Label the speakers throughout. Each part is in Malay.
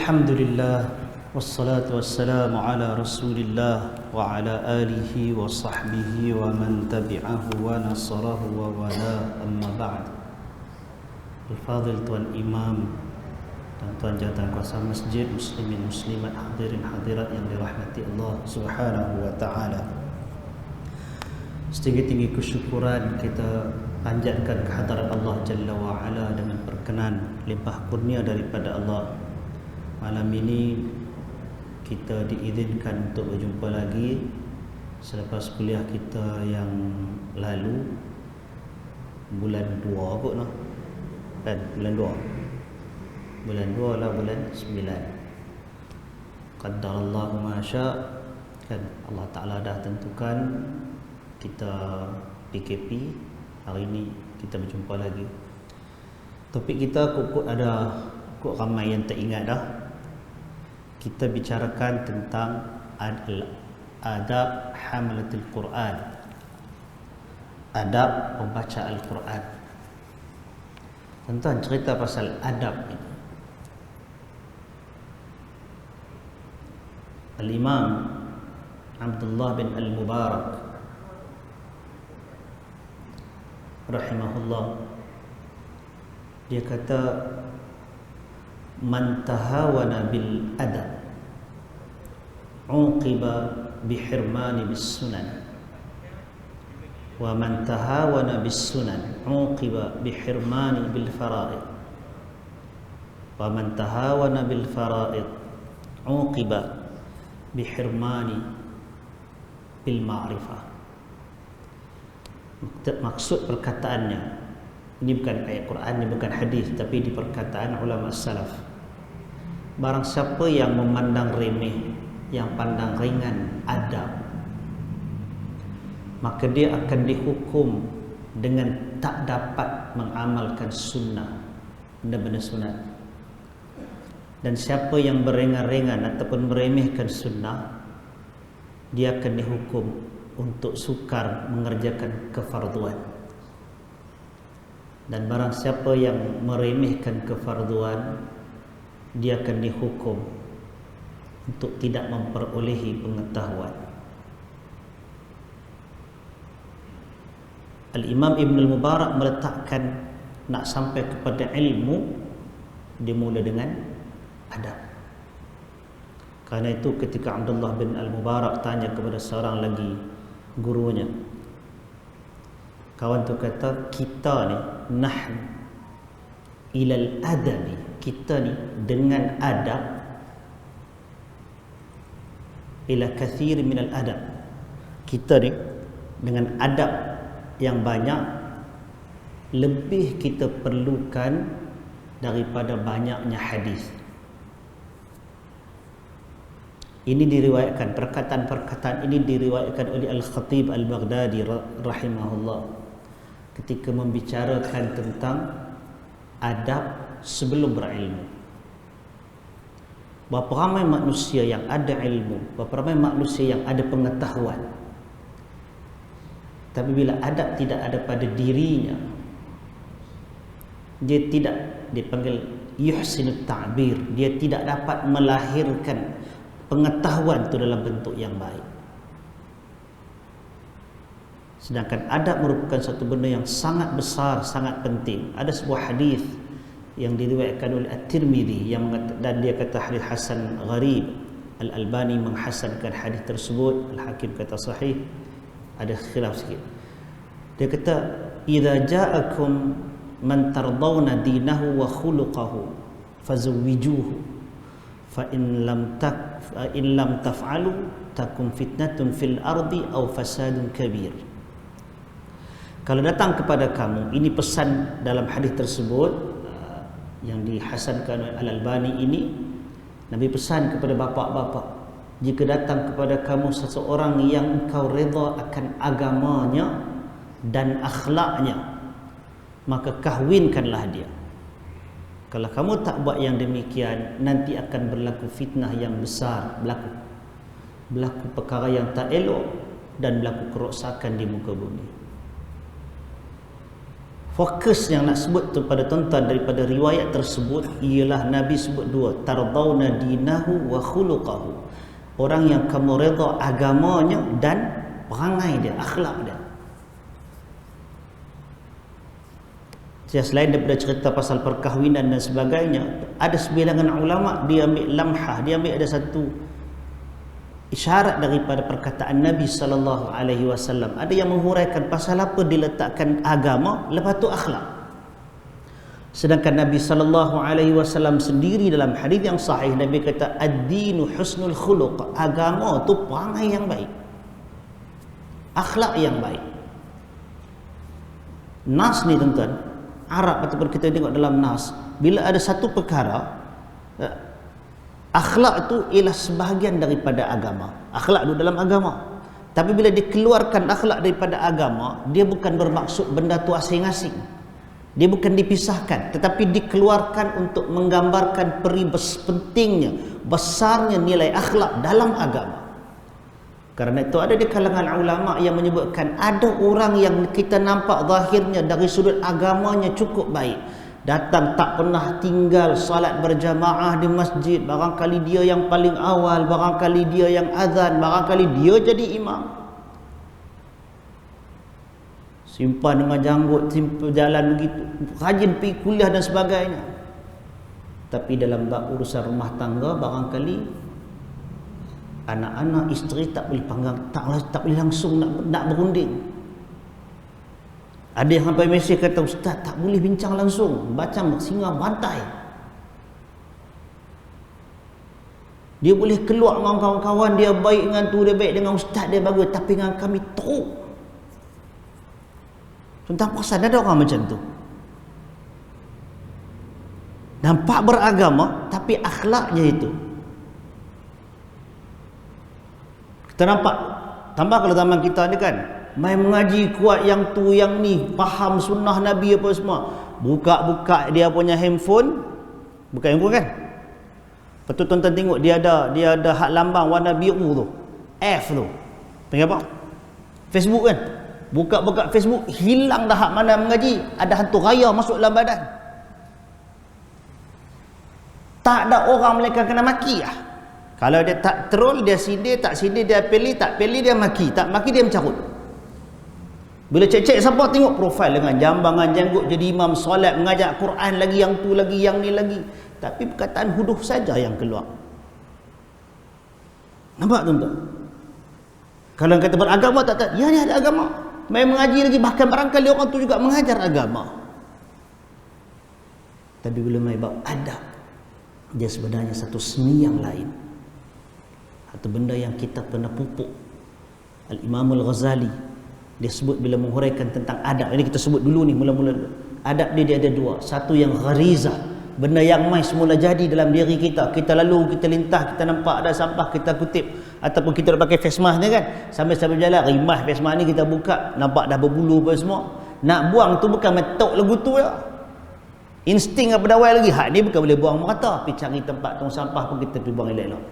Speaker 1: Alhamdulillah wassalatu wassalamu ala Rasulillah wa ala alihi wa sahbihi wa man tabi'ahu wa nasarahu wa wala, amma ba'd. Al-Fadhil Tuan Imam dan Tuan Jawatan Kuasa Masjid, muslimin muslimat, hadirin hadirat yang dirahmati Allah Subhanahu wa taala. Setinggi-tinggi kesyukuran kita panjatkan kehadirat Allah Jalla wa Ala dengan perkenan limpah kurnia daripada Allah. Malam ini kita diizinkan untuk berjumpa lagi selepas kuliah kita yang lalu, bulan 2 kot noh. Kan bulan 2 lah, bulan 9. Qaddarallahu ma sya'. Kan Allah Taala dah tentukan kita PKP. Hari ini kita berjumpa lagi. Topik kita kok ramai yang tak ingat dah. Kita bicarakan tentang adab hamalatul Quran, adab membaca Al-Quran. Tuan-tuan, cerita pasal adab ini. Al-Imam Abdullah bin Al-Mubarak rahimahullah, dia kata, man tahawana bil adab uqiba bihirmani bis sunan, wa man tahawana bis sunan uqiba bihirmani bil fara'id, wa man tahawana bil fara'id uqiba bihirmani bil ma'rifah. Maksud perkataannya, ini bukan ayat Quran, ini bukan hadis, tapi di perkataan ulama salaf. Barang siapa yang memandang remeh, yang pandang ringan adab, maka dia akan dihukum dengan tak dapat mengamalkan sunnah, benda-benda sunat. Dan siapa yang beringan-ringan ataupun meremehkan sunnah, dia akan dihukum untuk sukar mengerjakan kefarduan. Dan barang siapa yang meremehkan kefarduan, dia akan dihukum untuk tidak memperolehi pengetahuan. Al-Imam Ibn Al-Mubarak meletakkan nak sampai kepada ilmu, dimula dengan adab. Karena itu ketika Abdullah bin Al-Mubarak tanya kepada seorang lagi gurunya, kawan tu kata, kita ni nahnu ilal adabi, kita ni dengan adab, ila kathir minal adab, kita ni dengan adab yang banyak, lebih kita perlukan daripada banyaknya hadis. Ini diriwayatkan, perkataan-perkataan ini diriwayatkan oleh Al-Khatib Al-Baghdadi rahimahullah ketika membicarakan tentang adab sebelum berilmu. Berapa ramai manusia yang ada ilmu, berapa ramai manusia yang ada pengetahuan, tapi bila adab tidak ada pada dirinya, dia tidak, dipanggil yuhsinut ta'bir, dia tidak dapat melahirkan pengetahuan itu dalam bentuk yang baik. Sedangkan adab merupakan satu benda yang sangat besar, sangat penting. Ada sebuah hadis yang diriwayatkan oleh At-Tirmidzi dan dia kata hadis hasan gharib. Al-Albani menghasankan hadis tersebut, Al-Hakim kata sahih. Ada khilaf sikit. Dia kata, idza ja'akum man tardawna dinahu wa khuluquhu fazawwijuhu fa in lam taf'alu takum fitnatun fil ardi aw fasadun kabir. Kalau datang kepada kamu, ini pesan dalam hadis tersebut yang dihasankan oleh Al-Albani ini, Nabi pesan kepada bapa-bapa, jika datang kepada kamu seseorang yang engkau redha akan agamanya dan akhlaknya, maka kahwinkanlah dia. Kalau kamu tak buat yang demikian, nanti akan berlaku fitnah yang besar, berlaku perkara yang tak elok dan berlaku kerosakan di muka bumi. Fokus yang nak sebut tu pada tuan-tuan daripada riwayat tersebut ialah Nabi sebut dua, tardawna dinahu wa khuluqahu. Orang yang kamu redha agamanya dan perangai dia, akhlak dia. Selain daripada cerita pasal perkahwinan dan sebagainya, ada sebilangan ulama dia ambil lamhah, dia ambil ada satu isyarat daripada perkataan Nabi sallallahu alaihi wasallam. Ada yang menghuraikan pasal apa diletakkan agama, lepas tu akhlak. Sedangkan Nabi sallallahu alaihi wasallam sendiri dalam hadis yang sahih, Nabi kata ad-dinu husnul khuluq, agama tu perangai yang baik, akhlak yang baik. Nas ni tuan-tuan, Arab ataupun kita tengok dalam nas, bila ada satu perkara, akhlak itu ialah sebahagian daripada agama. Akhlak itu dalam agama. Tapi bila dikeluarkan akhlak daripada agama, dia bukan bermaksud benda tu asing-asing. Dia bukan dipisahkan, tetapi dikeluarkan untuk menggambarkan pentingnya, besarnya nilai akhlak dalam agama. Kerana itu ada di kalangan ulama yang menyebutkan ada orang yang kita nampak zahirnya dari sudut agamanya cukup baik, datang tak pernah tinggal salat berjamaah di masjid, barangkali dia yang paling awal, barangkali dia yang azan, barangkali dia jadi imam, simpan dengan janggut, simpan jalan begitu, rajin pergi kuliah dan sebagainya. Tapi dalam bab urusan rumah tangga, barangkali anak-anak, isteri tak boleh panggang, tak boleh langsung nak berunding. Ada yang sampai mesej kata, ustaz tak boleh bincang langsung, macam singa bantai. Dia boleh keluar dengan kawan-kawan dia, baik dengan tu, dia baik dengan ustaz dia bagus, tapi dengan kami teruk. Tentang perasan ada orang macam tu, nampak beragama tapi akhlaknya itu. Kita nampak, tambah kalau zaman kita ni kan, main mengaji kuat yang tu yang ni, faham sunnah Nabi apa semua, buka-buka dia punya handphone, buka handphone kan, lepas tu tuan-tuan tengok dia ada hak lambang warna biru tu, F tu, panggil apa? Facebook kan, buka-buka Facebook, hilang dah hak mana mengaji, ada hantu raya masuk dalam badan. Tak ada orang mereka kena maki lah. Kalau dia tak troll, dia sindir, tak sindir dia pilih, tak pilih dia maki, tak maki dia mencarut. Bila cek-cek siapa, tengok profil dengan jambangan janggut, jadi imam solat, mengajak Quran lagi, yang tu lagi, yang ni lagi. Tapi perkataan huduh saja yang keluar. Nampak tuan-tuan? Kalau kata beragama, tak, ya dia ada agama, main mengaji lagi, bahkan barangkali orang tu juga mengajar agama. Tapi bila main bab adab, dia sebenarnya satu seni yang lain, atau benda yang kita pernah pupuk. Al-Imam Al-Ghazali dia sebut bila menghuraikan tentang adab, ini kita sebut dulu ni mula-mula. Adab dia ada dua, satu yang gharizah, benda yang mai semula jadi dalam diri kita, kita lalu, kita lintah, kita nampak ada sampah, kita kutip, ataupun kita pakai face mask ni kan, sambil-sambil jalan, rimah face mask ni kita buka, nampak dah berbulu apa semua, nak buang tu bukan metok lagu tu ya, insting apa dawai lagi, hak ni bukan boleh buang merata, pergi cari tempat tong sampah pun kita pergi buang elok-elok.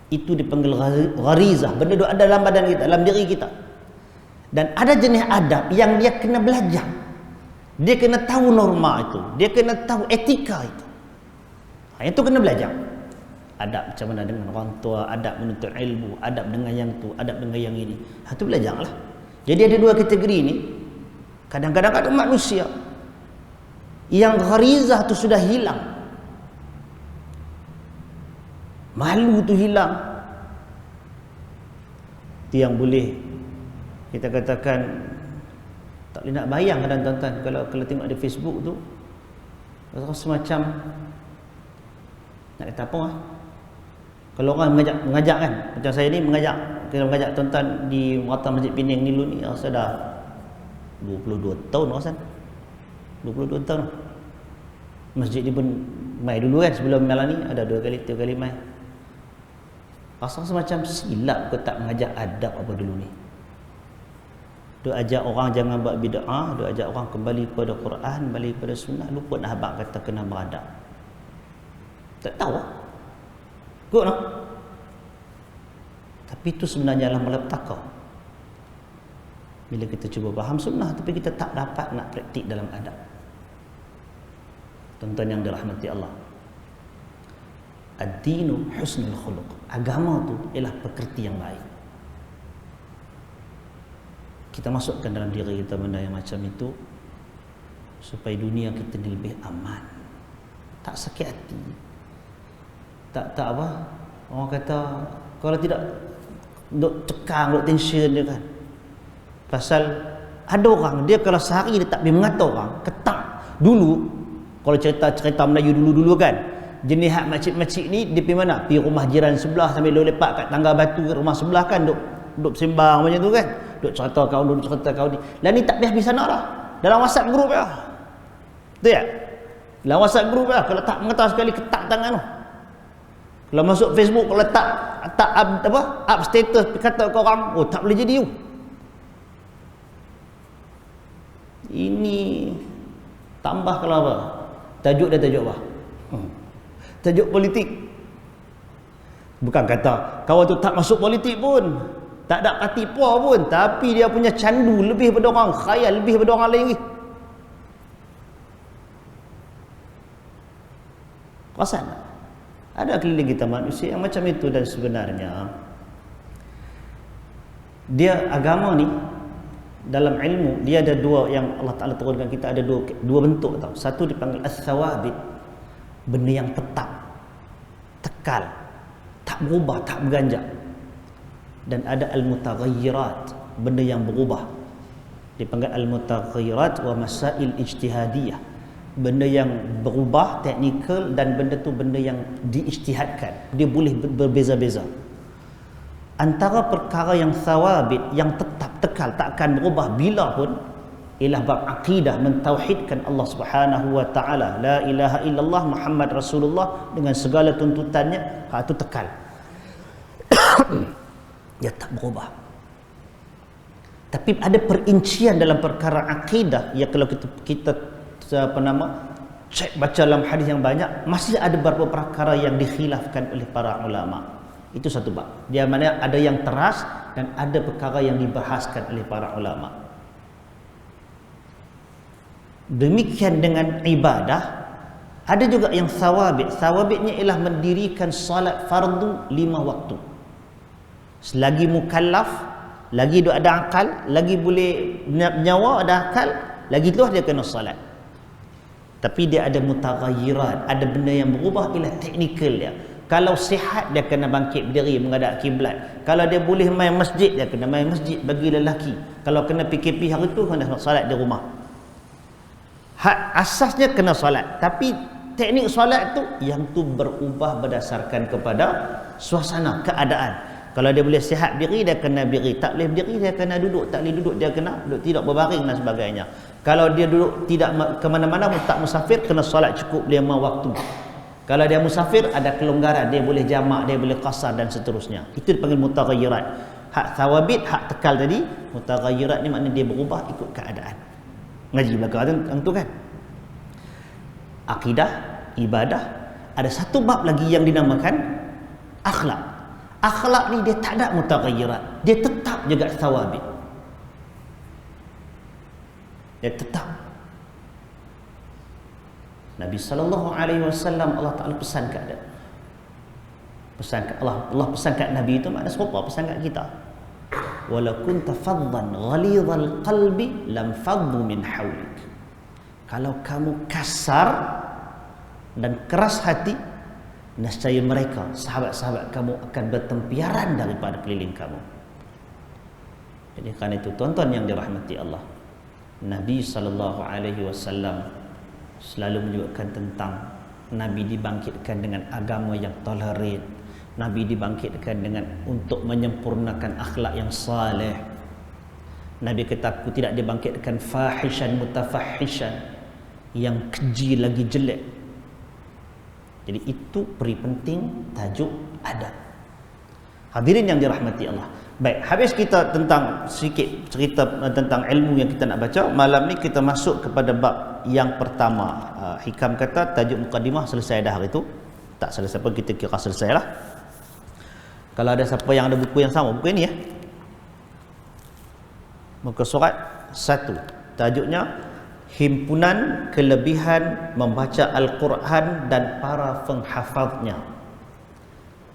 Speaker 1: Itu dipanggil gharizah, benda tu ada dalam badan kita, dalam diri kita. Dan ada jenis adab yang dia kena belajar, dia kena tahu norma itu, dia kena tahu etika itu. Itu kena belajar. Adab macam mana dengan orang tua, adab menuntut ilmu, adab dengan yang tu, adab dengan yang ini. Itu belajarlah. Jadi ada dua kategori ni. Kadang-kadang ada manusia yang gharizah tu sudah hilang, malu tu hilang. Itu yang boleh kita katakan tak boleh nak bayang kadang tuan-tuan kalau tengok di Facebook tu, rasa semacam nak kata apa lah. Kalau orang mengajak kan, macam saya ni kita mengajak tuan-tuan di Merata Masjid Penang ni dulu ni, rasa dah 22 tahun rasa 22 tahun. Masjid ni pun mai dulu kan, sebelum malam ni ada 2 kali 3 kali mai. Rasa semacam silap ke tak mengajak adab apa dulu ni. Dia ajak orang jangan buat bid'ah, dia ajak orang kembali kepada Quran, kembali kepada sunnah, lupa dah abang kata kena beradab. Tak tahu lah. Good no? Tapi itu sebenarnya adalah malapetaka. Bila kita cuba faham sunnah tapi kita tak dapat nak praktik dalam adab. Tuan-tuan yang dirahmati Allah, ad-dinu husnul khuluq. Agama tu ialah pekerti yang baik. Kita masukkan dalam diri kita benda yang macam itu supaya dunia kita ni lebih aman, tak sakit hati, tak apa orang kata, kalau tidak duk cekang, duk tension dia kan. Pasal ada orang dia kalau sehari dia tak boleh mengata orang ketak. Dulu kalau cerita Melayu dulu kan, jenis hak makcik-makcik ni dia pergi mana? Pergi rumah jiran sebelah sambil duk lepak kat tangga batu kat rumah sebelah kan, duk sembang macam tu kan, duk cerita kau ni. Lah ni tak habis sana lah. Dalam WhatsApp group lah. Betul tak? Dalam WhatsApp group lah, kalau tak mengata sekali ketak tangan tu. Kalau masuk Facebook, kalau tak up status kata ke orang, oh tak boleh jadi tu. Ini tambah kalau apa? Tajuk apa? Tajuk politik. Bukan kata kawan tu tak masuk politik pun, tak ada parti puas pun, tapi dia punya candu lebih pada orang, khayal lebih pada orang lain lagi. Perasan tak? Ada keliling kita manusia yang macam itu, dan sebenarnya dia agama ni dalam ilmu dia ada dua yang Allah Ta'ala turunkan kita, ada dua bentuk tau. Satu dipanggil as-sawabit, benda yang tetap, tekal, tak berubah, tak berganjak. Dan ada al-mutaghayyirat, benda yang berubah, dipanggil al-mutaghayyirat wa masail ijtihadiyah, benda yang berubah, teknikal, dan benda tu benda yang diijtihadkan, dia boleh berbeza-beza. Antara perkara yang thawabit, yang tetap tekal, tak akan berubah bila pun, ialah bab akidah, mentauhidkan Allah Subhanahu wa taala, la ilaha illallah Muhammad Rasulullah dengan segala tuntutannya. Hak tu tekal. Dia tak berubah. Tapi ada perincian dalam perkara akidah, ya kalau kita cek baca dalam hadis yang banyak, masih ada beberapa perkara yang dikhilafkan oleh para ulama. Itu satu bab. Dia mana ada yang teras dan ada perkara yang dibahaskan oleh para ulama. Demikian dengan ibadah, ada juga yang thawabit. Thawabitnya ialah mendirikan salat fardu 5 waktu. Selagi mukallaf, lagi dia ada akal, lagi boleh nyawa, ada akal, lagi tu dia kena salat. Tapi dia ada mutaghayyirat, ada benda yang berubah, ialah teknikal dia. Kalau sihat, dia kena bangkit berdiri menghadap kiblat. Kalau dia boleh main masjid, dia kena main masjid bagi lelaki. Kalau kena PKP hari tu, kena solat di rumah. Hak asasnya kena solat, tapi teknik solat tu yang tu berubah berdasarkan kepada suasana, keadaan. Kalau dia boleh sihat berdiri, dia kena berdiri. Tak boleh berdiri, dia kena duduk. Tak boleh duduk, dia kena duduk, tidak berbaring dan sebagainya. Kalau dia duduk tidak ke mana-mana, tak musafir, kena solat cukup 5 waktu. Kalau dia musafir, ada kelonggaran, dia boleh jamak, dia boleh qasar dan seterusnya. Itu dipanggil mutaghayyirat. Hak thawabit, hak tekal tadi. Mutaghayyirat ni maknanya dia berubah ikut keadaan. Ngaji belakang tu kan. Akidah, ibadah. Ada satu bab lagi yang dinamakan akhlak. Akhlak ni dia tak ada mutaghayyirat, dia tetap juga thawabit. Dia tetap. Nabi SAW Allah Ta'ala pesan kat dia. Allah pesan kat Nabi itu makna serupa pesan kat kita. Walau kunta faddan ghalidhal qalbi lam faddu min hawlik. Kalau kamu kasar dan keras hati, nescaya mereka, sahabat-sahabat kamu, akan bertempiaran daripada keliling kamu. Jadi kerana itu tuan-tuan yang dirahmati Allah, Nabi SAW selalu menyebutkan tentang Nabi dibangkitkan dengan agama yang toleran. Nabi dibangkitkan dengan untuk menyempurnakan akhlak yang saleh. Nabi kata aku tidak dibangkitkan fahishan mutafahishan, yang keji lagi jelek. Jadi itu peri penting tajuk adab. Hadirin yang dirahmati Allah. Baik, habis kita tentang sedikit cerita tentang ilmu yang kita nak baca. Malam ni kita masuk kepada bab yang pertama. Hikam kata tajuk mukadimah selesai dah hari tu. Tak selesai pun kita kira selesai lah. Kalau ada siapa yang ada buku yang sama, buku ini ya. Muka surat 1. Tajuknya Himpunan Kelebihan Membaca Al-Quran dan Para Penghafaznya.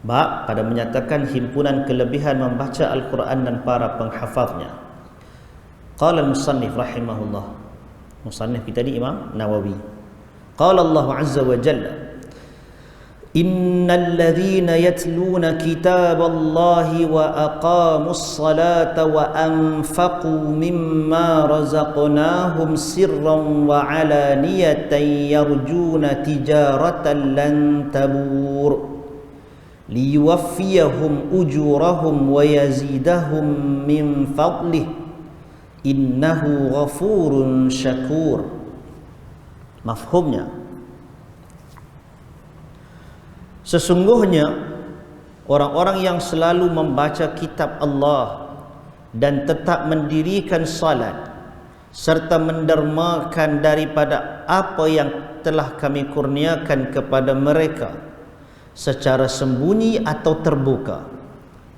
Speaker 1: Bab pada menyatakan himpunan kelebihan membaca Al-Quran dan para penghafaznya. Qala al-musannif rahimahullah. Musannif kita di Imam Nawawi. Qala Allah Azza wa Jalla, Innal ladhina yatluna kitaballahi wa aqamus salata wa anfaqu mimma razaqnahum sirran wa alaniyatan yarjuna tijaratan lan tabur liyuwaffiyahum ujurahum wa yazidahum min fadlih innahu ghafurun syakur. Mafhumnya, sesungguhnya orang-orang yang selalu membaca kitab Allah dan tetap mendirikan salat serta mendermakan daripada apa yang telah kami kurniakan kepada mereka secara sembunyi atau terbuka,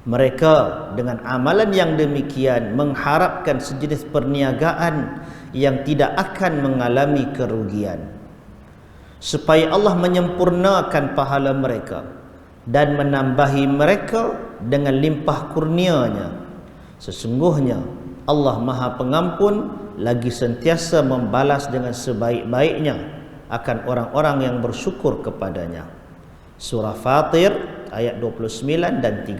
Speaker 1: mereka dengan amalan yang demikian mengharapkan sejenis perniagaan yang tidak akan mengalami kerugian, supaya Allah menyempurnakan pahala mereka dan menambahi mereka dengan limpah kurnia-Nya. Sesungguhnya Allah Maha Pengampun, lagi sentiasa membalas dengan sebaik-baiknya akan orang-orang yang bersyukur kepadanya. Surah Fatir ayat 29 dan 30.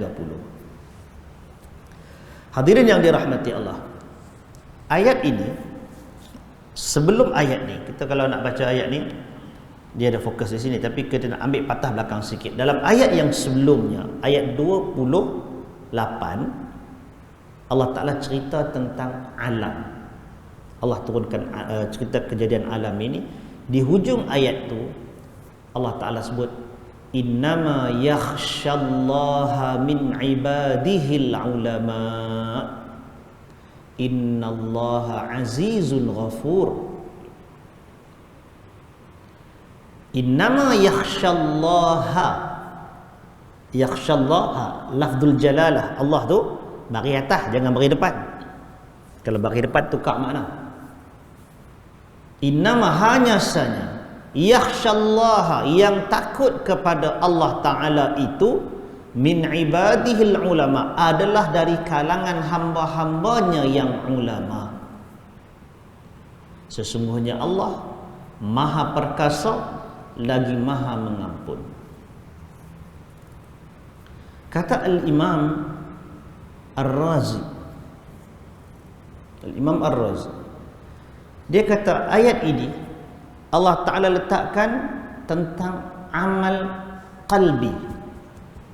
Speaker 1: Hadirin yang dirahmati Allah, ayat ini, sebelum ayat ni, kita kalau nak baca ayat ni, dia ada fokus di sini, tapi kita nak ambil patah belakang sikit. Dalam ayat yang sebelumnya, ayat 28, Allah Ta'ala cerita tentang alam. Allah turunkan cerita kejadian alam ini. Di hujung ayat tu Allah Ta'ala sebut, Innama yakhshallaha min ibadihil ulama, innallaha azizun ghafur. Innama yakhshallaha, yakhshallaha lafzul jalalah. Allah tu bagi atas, jangan bagi depan. Kalau bagi depan tukar makna. Innama, hanya saja, yakhshallaha, yang takut kepada Allah Ta'ala itu, min ibadihil ulama, adalah dari kalangan hamba-hambanya yang ulama. Sesungguhnya Allah Maha Perkasa lagi Maha Mengampun. Kata Al-Imam Ar-Razi, Al-Imam Ar-Razi, dia kata ayat ini Allah Ta'ala letakkan tentang amal qalbi,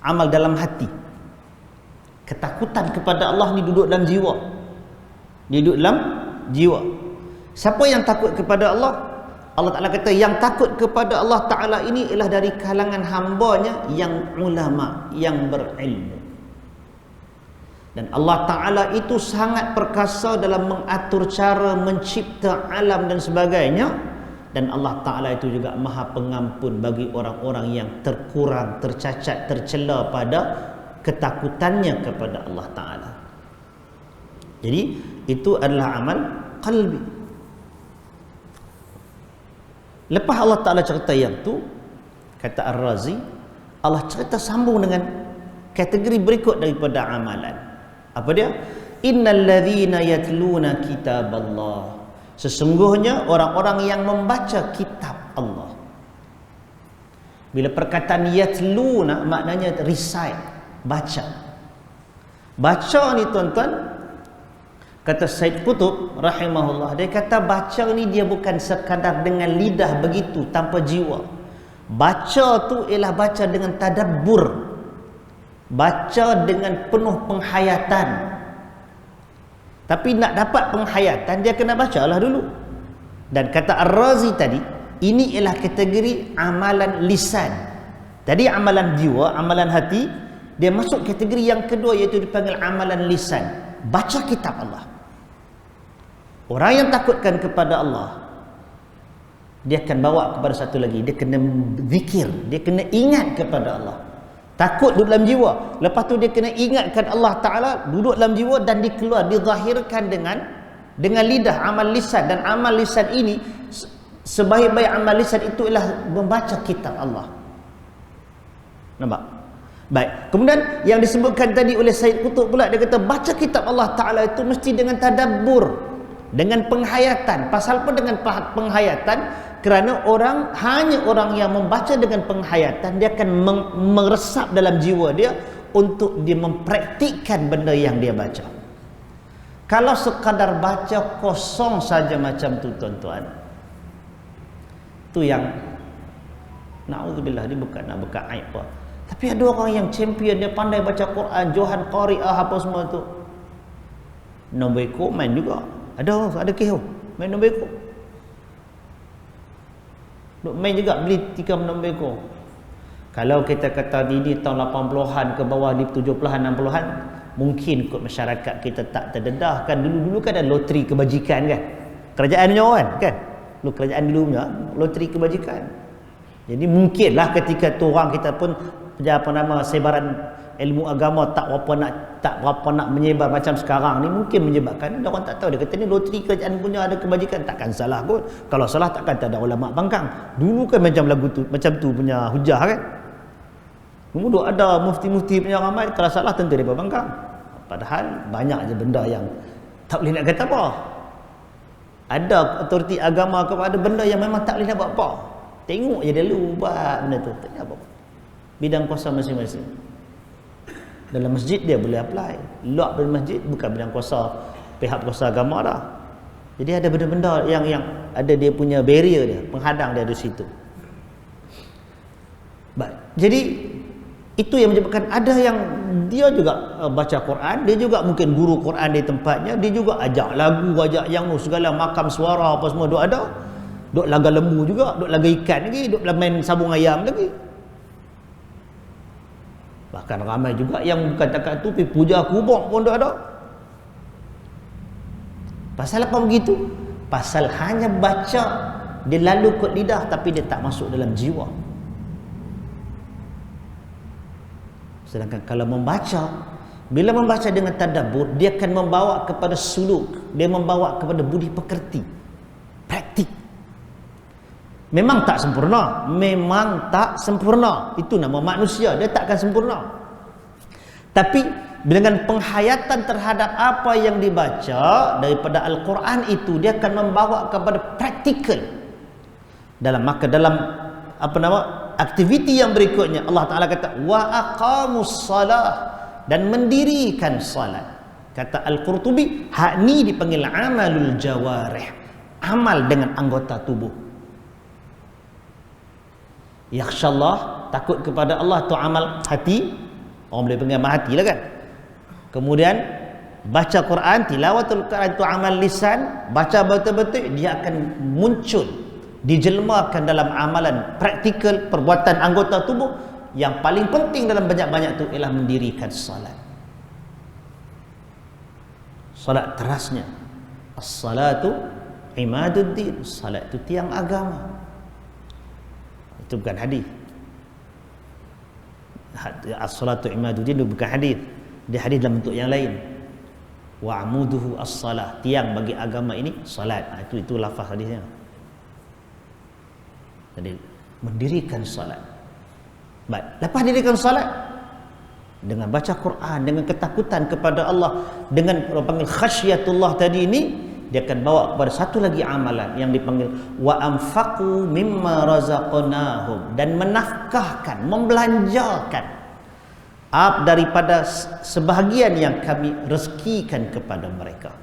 Speaker 1: amal dalam hati. Ketakutan kepada Allah ni duduk dalam jiwa, duduk dalam jiwa. Siapa yang takut kepada Allah? Allah Ta'ala kata yang takut kepada Allah Ta'ala ini ialah dari kalangan hambanya yang ulama, yang berilmu. Dan Allah Ta'ala itu sangat perkasa dalam mengatur cara mencipta alam dan sebagainya. Dan Allah Ta'ala itu juga Maha Pengampun bagi orang-orang yang terkurang, tercacat, tercela pada ketakutannya kepada Allah Ta'ala. Jadi itu adalah amal qalbi. Lepas Allah Ta'ala cerita yang tu, kata Ar-Razi, Allah cerita sambung dengan kategori berikut daripada amalan. Apa dia? Innal ladzina yatluna kitaballah, sesungguhnya orang-orang yang membaca kitab Allah. Bila perkataan yatluna maknanya recite, baca. Baca ni tuan-tuan, kata Said Qutb rahimahullah, dia kata baca ni dia bukan sekadar dengan lidah begitu tanpa jiwa. Baca tu ialah baca dengan tadabbur, baca dengan penuh penghayatan. Tapi nak dapat penghayatan, dia kena bacalah dulu. Dan kata Ar-Razi tadi, ini ialah kategori amalan lisan. Tadi amalan jiwa, amalan hati, dia masuk kategori yang kedua, iaitu dipanggil amalan lisan. Baca kitab Allah. Orang yang takutkan kepada Allah, dia akan bawa kepada satu lagi, dia kena zikir, dia kena ingat kepada Allah. Takut duduk dalam jiwa. Lepas tu dia kena ingatkan Allah Ta'ala, duduk dalam jiwa dan dikeluar, dizahirkan dengan lidah, amal lisan. Dan amal lisan ini, sebaik-baik amal lisan itu ialah membaca kitab Allah. Nampak? Baik. Kemudian yang disebutkan tadi oleh Said Qutb pula, dia kata baca kitab Allah Ta'ala itu mesti dengan tadabbur, dengan penghayatan. Pasal apa dengan penghayatan? Kerana hanya orang yang membaca dengan penghayatan, dia akan meresap dalam jiwa dia untuk dia mempraktikkan benda yang dia baca. Kalau sekadar baca kosong saja macam tu tuan-tuan, tu yang na'udzubillah, dia bukan nak buka aib apa. Tapi ada orang yang champion, dia pandai baca Quran, Johan Qari'ah apa semua tu. Nombor ekor main juga. Ada kes main nombor ekor. Duk main juga beli tikam nombor ekor. Kalau kita kata ini tahun 80-an ke bawah, di 70-an 60-an, mungkin kot masyarakat kita tak terdedah kan. Dulu kan ada loteri kebajikan kan. Kerajaan punya kan. Lu kerajaan dulu punya loteri kebajikan. Jadi mungkinlah ketika tu orang kita pun sebaran ilmu agama tak berapa nak menyebar macam sekarang ni, mungkin menyebabkan ada orang tak tahu. Dia kata ni loteri kerajaan punya, ada kebajikan. Takkan salah kot. Kalau salah takkan tak ada ulama bangkang. Dulu kan macam lagu tu, macam tu punya hujah kan. Dulu ada mufti-mufti punya ramai, kalau salah tentu dia bangkang. Padahal banyak je benda yang tak boleh nak kata apa. Ada otoriti agama kepada benda yang memang tak boleh nak buat apa. Tengok je dulu buat benda tu, tak boleh apa. Bidang kuasa masing-masing. Dalam masjid dia boleh apply. Luar dari masjid bukan bidang kuasa pihak kuasa agama dah. Jadi ada benda-benda yang ada dia punya barrier dia, penghadang dia di situ. Baik. Jadi itu yang menyebabkan ada yang dia juga baca Quran, dia juga mungkin guru Quran di tempatnya, dia juga ajak lagu, ajak yang segala makam suara apa semua duk ada. Duk laga lembu juga, duk laga ikan lagi, duk main sabung ayam lagi. Bahkan ramai juga yang bukan takat tu pergi puja kubur pun ada. Pasal apa begitu? Pasal hanya baca, dia lalu kot lidah tapi dia tak masuk dalam jiwa. Sedangkan kalau membaca, bila membaca dengan tadabbur, dia akan membawa kepada suluk, dia membawa kepada budi pekerti, praktik. Memang tak sempurna. Itu nama manusia, dia tak akan sempurna. Tapi dengan penghayatan terhadap apa yang dibaca daripada Al-Quran itu, dia akan membawa kepada praktikal. Dalam aktiviti yang berikutnya, Allah Ta'ala kata wa aqamus salah, dan mendirikan salat. Kata Al-Qurtubi, hak ni dipanggil amalul jawarih, amal dengan anggota tubuh. Yakhshallah, takut kepada Allah, tu amal hati. Orang boleh panggil amal hati lah kan. Kemudian baca Quran, tilawatul Quran, tu amal lisan. Baca betul-betul, dia akan muncul, dijelmakan dalam amalan praktikal, perbuatan anggota tubuh. Yang paling penting dalam banyak-banyak tu ialah mendirikan salat. Salat terasnya, as-salatu imaduddin, salat itu tiang agama. Itu bukan hadis. As-salatu imaduddin itu bukan hadis. Dia hadis dalam bentuk yang lain. Wa amuduhu as-salah, tiang bagi agama ini salat. Itu lafaz hadisnya. Jadi mendirikan salat. Baik, lepas dirikan salat dengan baca Quran, dengan ketakutan kepada Allah, dengan orang panggil khasyatullah tadi ini, dia akan bawa kepada satu lagi amalan yang dipanggil wa anfaqu mimma razaqnahum, dan menafkahkan, membelanjakan daripada sebahagian yang kami rezekikan kepada mereka.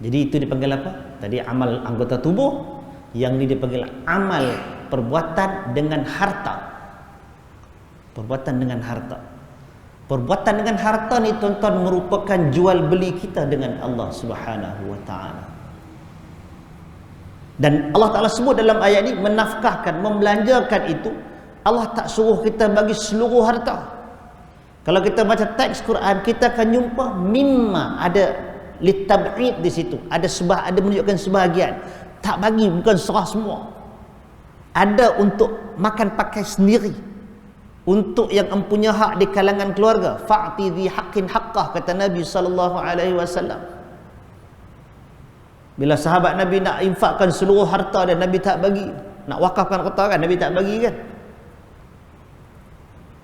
Speaker 1: Jadi itu dipanggil apa? Tadi amal anggota tubuh, yang ini dipanggil amal perbuatan dengan harta. Perbuatan dengan harta. Perbuatan dengan harta ni tuan-tuan merupakan jual beli kita dengan Allah Subhanahu wa taala. Dan Allah Taala sebut dalam ayat ni menafkahkan, membelanjakan itu. Allah tak suruh kita bagi seluruh harta. Kalau kita baca teks Quran, kita akan jumpa mimma, ada litab'id di situ. Ada menunjukkan sebahagian. Tak bagi, bukan serah semua. Ada untuk makan pakai sendiri. untuk yang empunya hak di kalangan keluarga, fa'ti dhi haqqin haqqah, kata Nabi sallallahu alaihi wasallam. Bila sahabat Nabi nak infakkan seluruh harta dan Nabi tak bagi, nak wakafkan harta kan, Nabi tak bagi kan.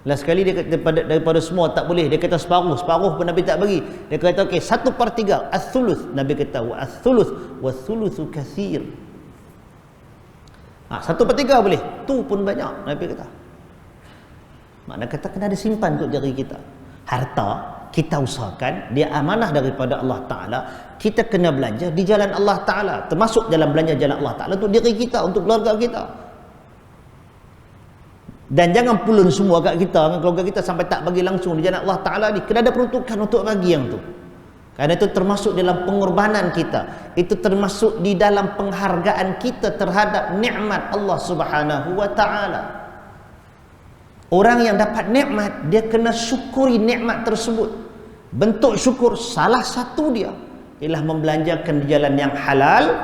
Speaker 1: Last sekali dia kata daripada semua tak boleh, dia kata separuh pun Nabi tak bagi. Dia kata okey 1/3 as-thuluth, Nabi kata wa as-thuluth wa thuluthu katsir. 1/3 boleh, tu pun banyak, Nabi kata. Makna kata kena ada simpan untuk diri kita. Harta kita usahakan, dia amanah daripada Allah Ta'ala, kita kena belanja di jalan Allah Ta'ala, termasuk dalam belanja jalan Allah Ta'ala untuk diri kita, untuk keluarga kita. Dan jangan pulun semua kat kita, keluarga kita, sampai tak bagi langsung di jalan Allah Ta'ala ni. Kena ada peruntukan untuk bagi yang tu. Kerana itu termasuk dalam pengorbanan kita, itu termasuk di dalam penghargaan kita terhadap nikmat Allah Subhanahu wa Ta'ala. Orang yang dapat nikmat, dia kena syukuri nikmat tersebut. Bentuk syukur salah satu dia ialah membelanjakan di jalan yang halal.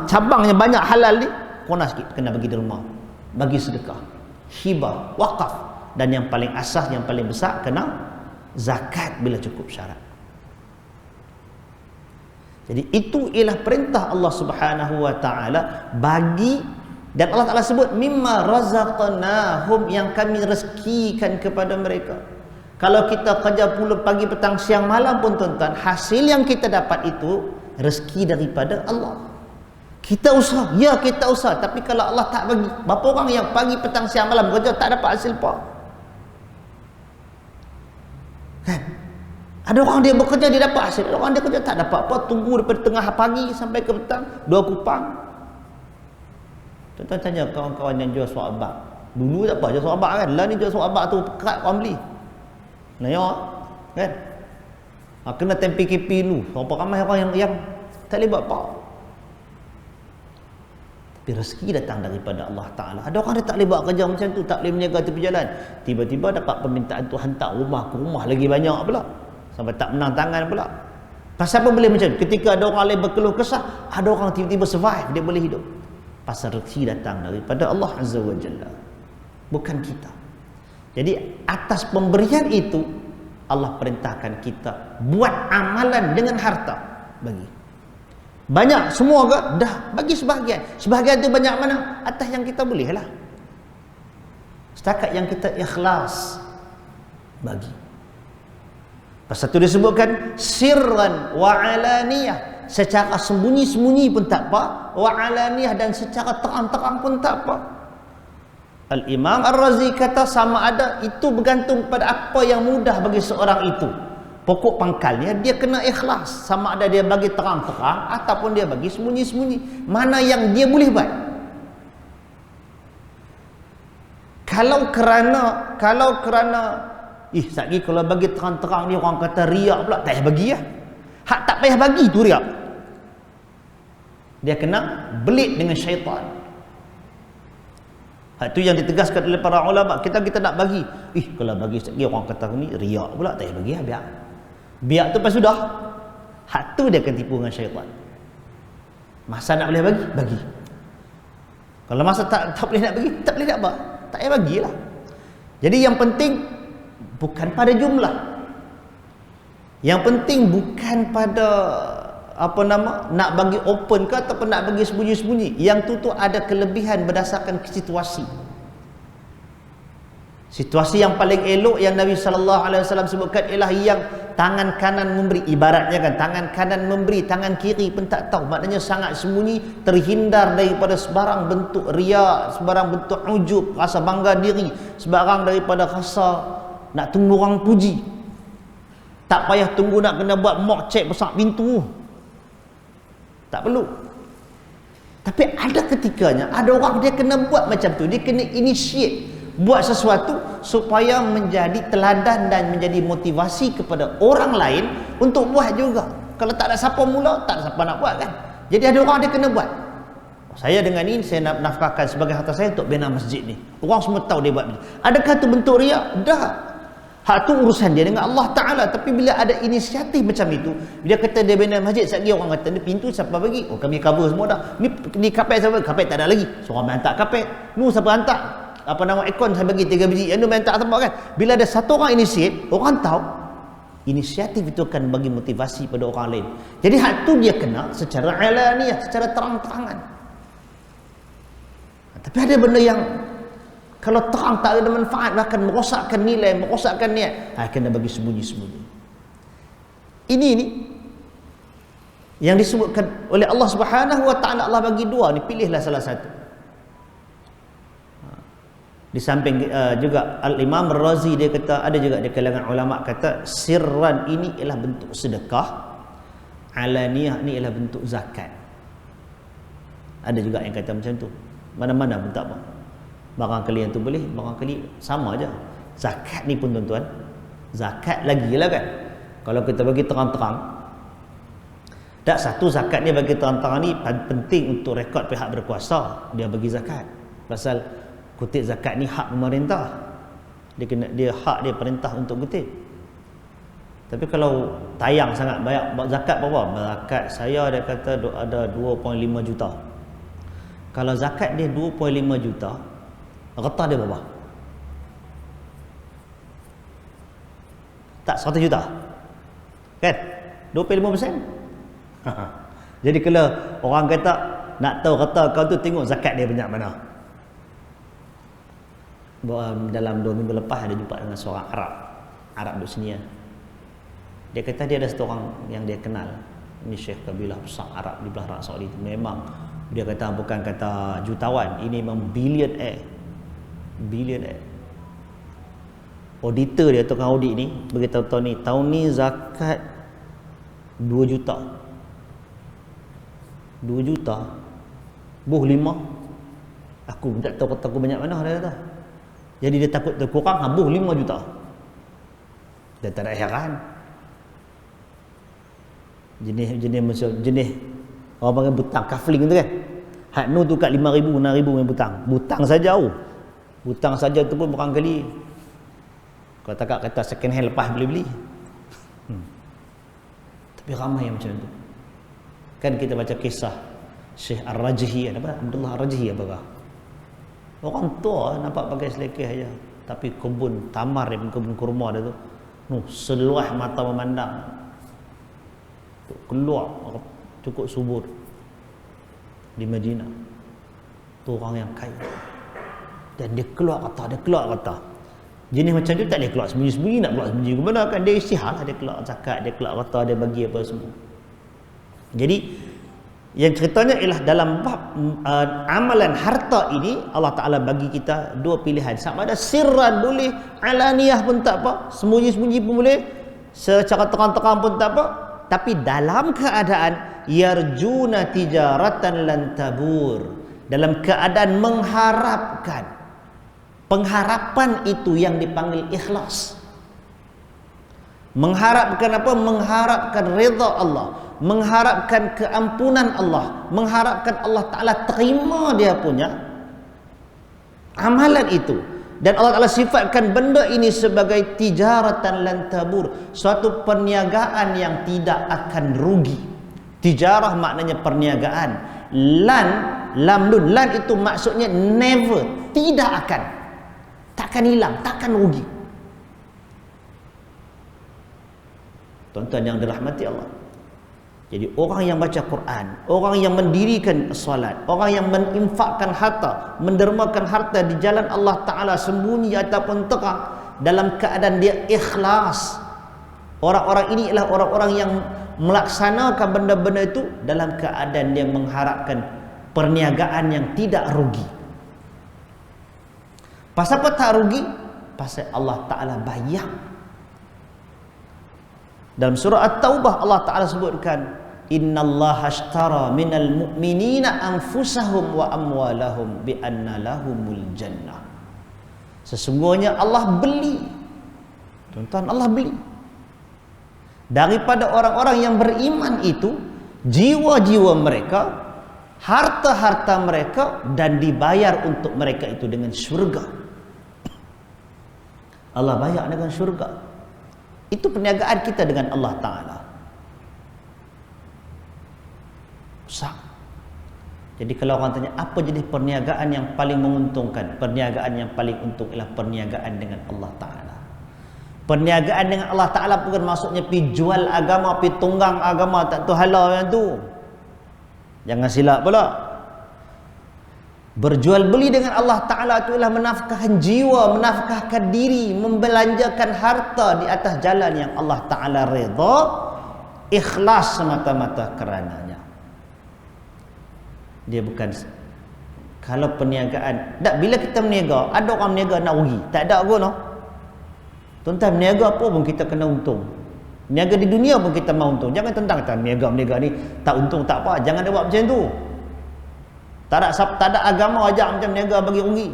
Speaker 1: Cabangnya banyak halal ni, kona sikit kena bagi derma, bagi sedekah, hibah, wakaf, dan yang paling asas, yang paling besar, kena zakat bila cukup syarat. Jadi itu ialah perintah Allah Subhanahu wa Ta'ala bagi. Dan Allah Ta'ala sebut mimma razaqnahum, yang kami rezekikan kepada mereka. Kalau kita kerja pula pagi, petang, siang, malam pun tuan-tuan, hasil yang kita dapat itu rezeki daripada Allah. Kita usaha, ya kita usaha, tapi kalau Allah tak bagi, berapa orang yang pagi, petang, siang, malam kerja tak dapat hasil apa? Kan? Ada orang dia bekerja dia dapat hasil, ada orang dia kerja tak dapat apa, tunggu daripada tengah pagi sampai ke petang, 2 kupang. Tuan-tuan tanya kawan-kawan yang jual suap abak. Dulu tak apa jual suap abak kan, lah ni jual suap abak tu kerat orang beli. Nanya kan? Kena time PKP dulu, berapa ramai orang yang tak boleh buat apa. Tapi rezeki datang daripada Allah Ta'ala. Ada orang dia tak boleh buat kerja macam tu, tak boleh menjaga tepi jalan, tiba-tiba dapat permintaan tu, hantar rumah ke rumah lagi banyak pula, sampai tak menang tangan pula. Pasal apa boleh macam tu? Ketika ada orang lain berkeluh kesah, ada orang tiba-tiba survive, dia boleh hidup. Pasal rezeki datang daripada Allah Azza wa Jalla, bukan kita. Jadi atas pemberian itu Allah perintahkan kita buat amalan dengan harta, bagi. Banyak semua ke? Dah bagi sebahagian. Sebahagian tu banyak mana? Atas yang kita boleh lah. Setakat yang kita ikhlas, bagi. Pasal tu disebutkan sirran wa alaniyah, secara sembunyi-sembunyi pun tak apa, wa alaniyah, dan secara terang-terang pun tak apa. Al-Imam Ar-Razi kata sama ada itu bergantung pada apa yang mudah bagi seorang itu. Pokok pangkalnya dia kena ikhlas, sama ada dia bagi terang-terang ataupun dia bagi sembunyi-sembunyi. Mana yang dia boleh buat. Kalau kerana satgi kalau bagi terang-terang ni orang kata riak pula, tak payah bagi lah. Hak tak payah bagi tu riak. Dia kena belit dengan syaitan. Hak tu yang ditegaskan oleh para ulama. Kita nak bagi, kalau bagi satgi orang kata ni riak pula, tak payah bagi lah, biar. Biar tu pas sudah. Hak tu dia akan tipu dengan syaitan. Masa nak boleh bagi, bagi. Kalau masa tak boleh nak bagi, tak boleh nak buat, tak payah bagilah. Jadi yang penting bukan pada jumlah. Yang penting bukan pada nak bagi open ke ataupun nak bagi sembunyi-sembunyi. Yang tu ada kelebihan berdasarkan situasi. Situasi yang paling elok yang Nabi sallallahu alaihi wasallam sebutkan ialah yang tangan kanan memberi, ibaratnya kan tangan kanan memberi, tangan kiri pun tak tahu. Maknanya sangat sembunyi, terhindar daripada sebarang bentuk riak, sebarang bentuk ujub, rasa bangga diri, sebarang daripada rasa nak tunggu orang puji. Tak payah tunggu nak kena buat mock check besar pintu. Tak perlu. Tapi ada ketikanya ada orang dia kena buat macam tu, dia kena initiate, buat sesuatu supaya menjadi teladan dan menjadi motivasi kepada orang lain untuk buat juga. Kalau tak ada siapa mula, tak ada siapa nak buat kan. Jadi ada orang dia kena buat. Saya dengan ini saya nak nafkahkan sebagai harta saya untuk bina masjid ni. Orang semua tahu dia buat. Adakah tu bentuk riak? Dah. Hak tu urusan dia dengan Allah Ta'ala. Tapi bila ada inisiatif macam itu, dia kata dia bina masjid, sekali orang kata ni pintu siapa bagi? Oh kami cover semua dah. Ni kapet siapa? Kapet tak ada lagi. Seorang hantar kapet. Nu siapa hantar? apa nama ekon saya bagi 3 biji, yang tu main tak tempat kan. Bila ada satu orang initiate, orang tahu inisiatif itu akan bagi motivasi pada orang lain. Jadi hak tu dia kena secara alaniyah, secara terang-terangan. Tapi ada benda yang kalau terang tak ada manfaat, bahkan merosakkan nilai, merosakkan niat, kena bagi sembunyi-sembunyi. Ini yang disebutkan oleh Allah Subhanahu wa taala. Allah bagi dua ni, pilihlah salah satu. Di samping juga Al-Imam Ar-Razi dia kata, ada juga di kalangan ulama kata sirran ini ialah bentuk sedekah, alaniyah ni ialah bentuk zakat. Ada juga yang kata macam tu. Mana-mana pun tak apa. Barangkali yang tu boleh, barangkali sama aja. Zakat ni pun tuan-tuan, zakat lagi lah kan. Kalau kita bagi terang-terang, tak satu zakat ni bagi terang-terang ni penting untuk rekod pihak berkuasa, dia bagi zakat. Pasal kutip zakat ni hak pemerintah. Dia hak dia perintah untuk kutip. Tapi kalau tayang sangat banyak, zakat berapa? Zakat saya dia kata ada 2.5 juta. Kalau zakat dia 2.5 juta, reta dia berapa? Tak 100 juta. Kan? 25%. Jadi kalau orang kata nak tahu reta kau tu, tengok zakat dia banyak mana. Dalam 2 minggu lepas ada jumpa dengan seorang Arab duduk sini ya. Dia kata dia ada satu orang yang dia kenal, ini Syekh kabilah besar Arab di belah Arab Saudi. Memang dia kata bukan kata jutawan, ini memang billionaire. Auditor dia, tukang audit ni beritahu tahun ni, zakat 2 juta. 2 juta buh 5. Aku tak tahu kata aku banyak mana dia kata. Jadi dia takut terkurang, habis 5 juta. Dia tak ada heran. Jenis orang panggil butang, kafling tu kan. Hak nu tu kat 5,000, 6,000 main butang. Butang saja Butang saja tu pun barangkali kalau tak kata second hand lepas boleh beli. Tapi ramai yang macam tu. Kan kita baca kisah Syekh Ar-Rajhi, Abdullah Ar-Rajhi apakah? Orang tua nampak pakai selekeh aja, tapi kebun tamar dia, kebun kurma dia tu, seluas mata memandang, keluar cukup subur di Madinah. Tu orang yang kaya, dan dia keluar kata. Jenis macam tu tak boleh keluar sembunyi-sembunyi. Nak keluar sembunyi ke mana kan? Dia isytihar lah, dia keluar zakat, dia keluar kata, dia bagi apa semua. Jadi yang ceritanya ialah dalam bab amalan harta ini, Allah Ta'ala bagi kita dua pilihan. Sama ada sirran boleh, alaniyah pun tak apa, sembunyi-sembunyi pun boleh, secara terang-terang pun tak apa. Tapi dalam keadaan yarjuna tijaratan lan tabur, dalam keadaan mengharapkan, pengharapan itu yang dipanggil ikhlas. Mengharapkan apa? Mengharapkan redha Allah, mengharapkan keampunan Allah, mengharapkan Allah Ta'ala terima dia punya amalan itu. Dan Allah Ta'ala sifatkan benda ini sebagai tijaratan lan tabur, suatu perniagaan yang tidak akan rugi. Tijarah maknanya perniagaan. Lam lan itu maksudnya never, tidak akan, takkan hilang, takkan rugi. Tuan-tuan yang dirahmati Allah, jadi orang yang baca Quran, orang yang mendirikan salat, orang yang menginfakkan harta, mendermakan harta di jalan Allah Ta'ala sembunyi ataupun terang, dalam keadaan dia ikhlas, orang-orang ini ialah orang-orang yang melaksanakan benda-benda itu dalam keadaan dia mengharapkan perniagaan yang tidak rugi. Pasal apa tak rugi? Pasal Allah Ta'ala bayar. Dalam surah At-Taubah Allah Ta'ala sebutkan, innallaha ashtara minal mu'minina anfusahum wa amwalahum bi anna lahumul jannah. Sesungguhnya Allah beli, tuan-tuan, Allah beli daripada orang-orang yang beriman itu jiwa-jiwa mereka, harta-harta mereka, dan dibayar untuk mereka itu dengan syurga. Allah bayar dengan syurga. Itu perniagaan kita dengan Allah Ta'ala. Besar. Jadi kalau orang tanya apa jenis perniagaan yang paling menguntungkan, perniagaan yang paling untung ialah perniagaan dengan Allah Ta'ala. Perniagaan dengan Allah Ta'ala bukan maksudnya pi jual agama, pi tunggang agama, tak tu halal yang tu. Jangan silap pula. Berjual beli dengan Allah Ta'ala itu ialah menafkahkan jiwa, menafkahkan diri, membelanjakan harta di atas jalan yang Allah Ta'ala redha, ikhlas semata-mata kerananya. Dia bukan, kalau perniagaan, tak, bila kita berniaga, ada orang berniaga nak rugi, tak ada pun no. Tuan-tuan, berniaga apa pun kita kena untung. Berniaga di dunia pun kita mahu untung. Jangan tentang kata berniaga ni tak untung tak apa, jangan dia buat macam tu. Tak ada agama ajak macam berniaga bagi rugi.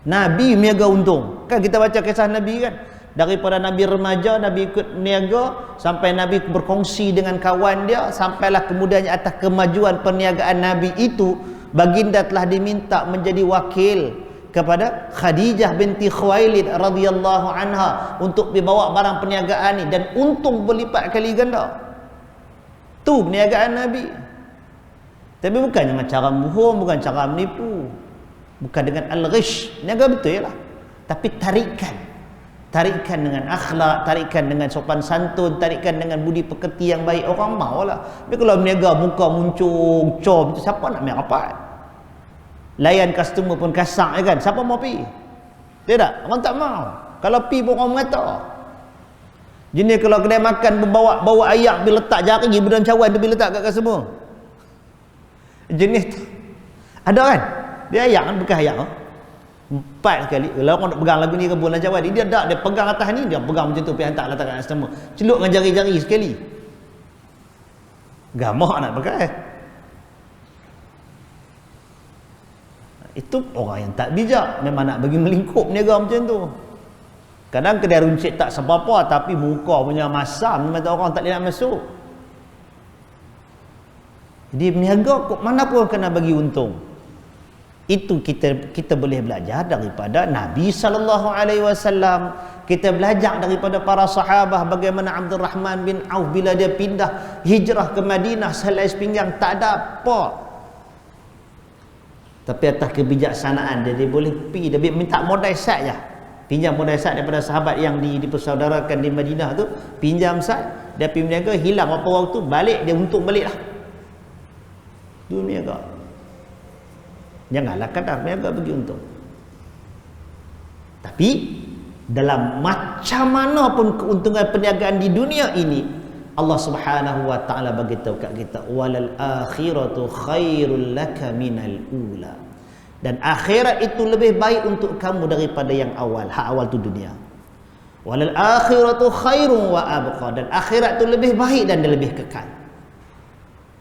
Speaker 1: Nabi berniaga untung. Kan kita baca kisah Nabi kan, daripada Nabi remaja, Nabi ikut berniaga sampai Nabi berkongsi dengan kawan dia, sampailah kemudiannya atas kemajuan perniagaan Nabi itu, baginda telah diminta menjadi wakil kepada Khadijah binti Khuwailid radhiyallahu anha untuk dibawa barang perniagaan ni, dan untung berlipat kali ganda. Tu perniagaan Nabi. Tapi bukannya dengan cara bohong, bukan cara menipu, bukan dengan al-ghish. Niaga betul lah. Tapi tarikan dengan akhlak, tarikan dengan sopan santun, tarikan dengan budi pekerti yang baik, orang maulah. Tapi kalau berniaga muka muncung, com, siapa nak main rapat? Layan customer pun kasar kan, siapa mau pi? Tidak, orang tak mau. Kalau pi pun orang mengata. Jenis kalau kedai makan bawa ayak, bila letak jari dalam cawan tu, bila letak kat semua. Jenis tu ada kan, dia ayak kan, bekas ayak kan? 4 kali. Kalau orang nak pegang lagu ni ke bulan Jawa, dia tak, dia pegang atas ni, dia pegang macam tu, pergi hantar letak kat customer, celup dengan jari-jari sekali. Gamak nak pakai. Itu orang yang tak bijak, memang nak bagi melingkup niaga macam tu. Kadang kedai runcit tak seberapa, tapi muka punya masam, memang orang tak boleh nak masuk. Jadi berniaga kok mana pun kena bagi untung. Itu kita boleh belajar daripada Nabi SAW. Kita belajar daripada para sahabah, bagaimana Abdul Rahman bin Auf bila dia pindah hijrah ke Madinah, selai sepinggang tak ada apa, tapi atas kebijaksanaan dia boleh pergi, dia minta modal sat je, pinjam modal sat daripada sahabat yang dipersaudarakan di Madinah tu, pinjam sat, dia pergi berniaga, hilang apa waktu, balik dia untung balik lah. Dia berniaga. Janganlah kadang berniaga bagi untung. Tapi dalam macam mana pun keuntungan perniagaan di dunia ini, Allah Subhanahu wa taala bagi tahu kat kita, walal akhiratu khairul laka minal ula. Dan akhirat itu lebih baik untuk kamu daripada yang awal. Hak awal tu dunia. Walal akhiratu khairun wa abqa. Dan akhirat itu lebih baik dan lebih kekal.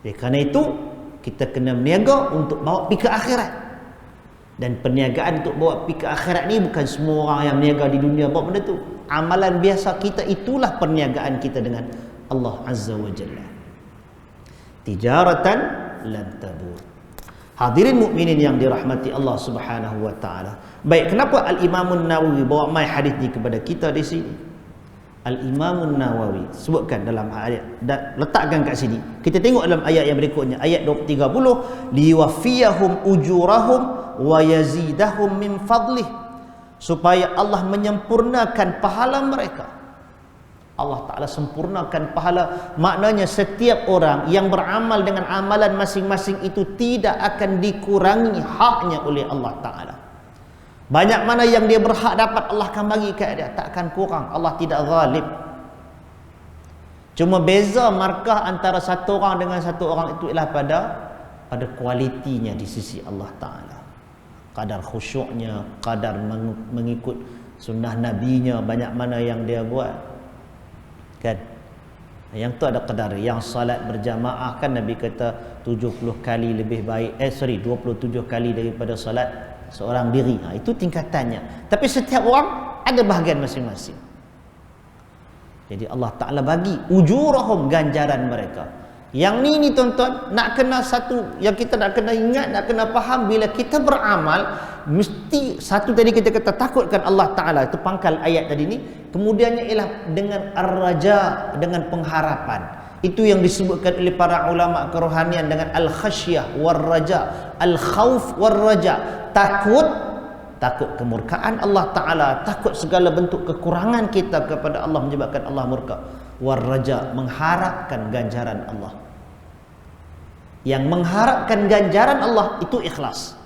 Speaker 1: Kerana itu kita kena berniaga untuk bawa pergi ke akhirat. Dan perniagaan untuk bawa pergi ke akhirat ni bukan semua orang yang berniaga di dunia buat benda tu. Amalan biasa kita itulah perniagaan kita dengan Allah Azza wa Jalla. Tijaratan lan tabur. Hadirin mukminin yang dirahmati Allah Subhanahu wa taala. Baik, kenapa Al-Imam An-Nawawi bawa mai hadis ni kepada kita di sini? Al-Imam An-Nawawi sebutkan dalam ayat, dan letakkan kat sini. Kita tengok dalam ayat yang berikutnya, ayat 30, liwafiyahum ujurahum wa yazidahum min fadlih, supaya Allah menyempurnakan pahala mereka. Allah Ta'ala sempurnakan pahala. Maknanya setiap orang yang beramal dengan amalan masing-masing itu tidak akan dikurangi haknya oleh Allah Ta'ala. Banyak mana yang dia berhak dapat, Allah akan bagi kat dia, tak akan kurang. Allah tidak zalim. Cuma beza markah antara satu orang dengan satu orang itu ialah pada kualitinya di sisi Allah Ta'ala. Kadar khusyuknya, kadar mengikut sunnah nabinya, banyak mana yang dia buat kan. Yang tu ada kadar. Yang salat berjamaah kan Nabi kata 70 kali lebih baik, 27 kali daripada salat seorang diri. Itu tingkatannya. Tapi setiap orang ada bahagian masing-masing. Jadi Allah Ta'ala bagi ujurahum, ganjaran mereka. Yang ni tuan-tuan, nak kena satu yang kita nak kena ingat, nak kena faham, bila kita beramal mesti satu tadi kita kata takutkan Allah Ta'ala, itu pangkal ayat tadi ni. Kemudiannya ialah dengan ar-raja, dengan pengharapan. Itu yang disebutkan oleh para ulama kerohanian dengan al-khasyah war-raja, al-khauf war-raja. Takut kemurkaan Allah Ta'ala, takut segala bentuk kekurangan kita kepada Allah menyebabkan Allah murka. War-raja, mengharapkan ganjaran Allah. Yang mengharapkan ganjaran Allah itu ikhlas.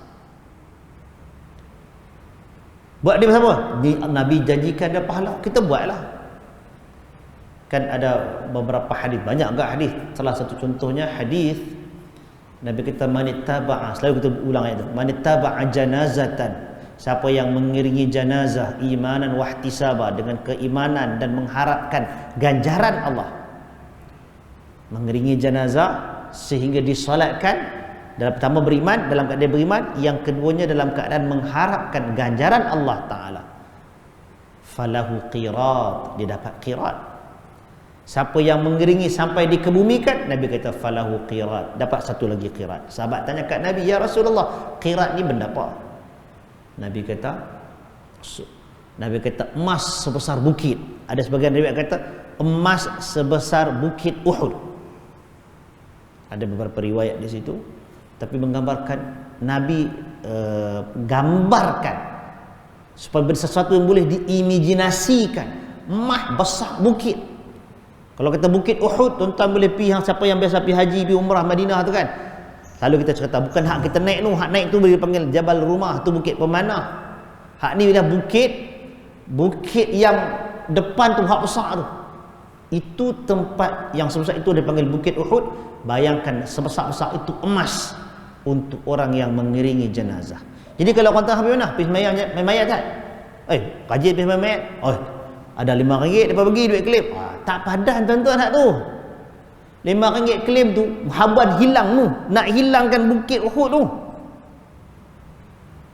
Speaker 1: Buat dia apa? Nabi janjikan dia pahala, kita buatlah. Kan ada beberapa hadis, banyak enggak hadis. Salah satu contohnya hadis Nabi kita manittaba'a, selalu kita ulang ayat itu. Manittaba'a janazatan. Siapa yang mengiringi jenazah imanan wahtisaba, dengan keimanan dan mengharapkan ganjaran Allah. Mengiringi jenazah sehingga disolatkan, dalam pertama beriman, dalam keadaan beriman, yang keduanya dalam keadaan mengharapkan ganjaran Allah Ta'ala. Falahu qirat, dia dapat qirat. Siapa yang mengiringi sampai dikebumikan, Nabi kata falahu qirat, dapat satu lagi qirat. Sahabat tanya kat Nabi, ya Rasulullah, qirat ni benda apa? Nabi kata emas sebesar bukit. Ada sebagian riwayat kata emas sebesar bukit Uhud. Ada beberapa riwayat di situ, tapi menggambarkan Nabi gambarkan supaya sesuatu yang boleh diimajinasikan. Emas besar bukit. Kalau kata bukit Uhud, tuan-tuan boleh pergi, siapa yang biasa pergi haji, pergi umrah Madinah tu kan. Lalu kita cerita, bukan hak kita naik tu, hak naik tu boleh dipanggil Jabal Rumah, tu bukit pemanah. Hak ni bila bukit yang depan tu, hak besar tu. Itu tempat yang sebesar itu dipanggil bukit Uhud. Bayangkan sebesar-besar itu emas untuk orang yang mengiringi jenazah. Jadi kalau kata habis mana? Pergi mayat kan? Kaji pergi mayat. Ada RM5 depa bagi duit klaim. Tak padan tuan-tuan hak tu. RM5 klaim tu haban hilang tu, nak hilangkan bukit Uhud tu.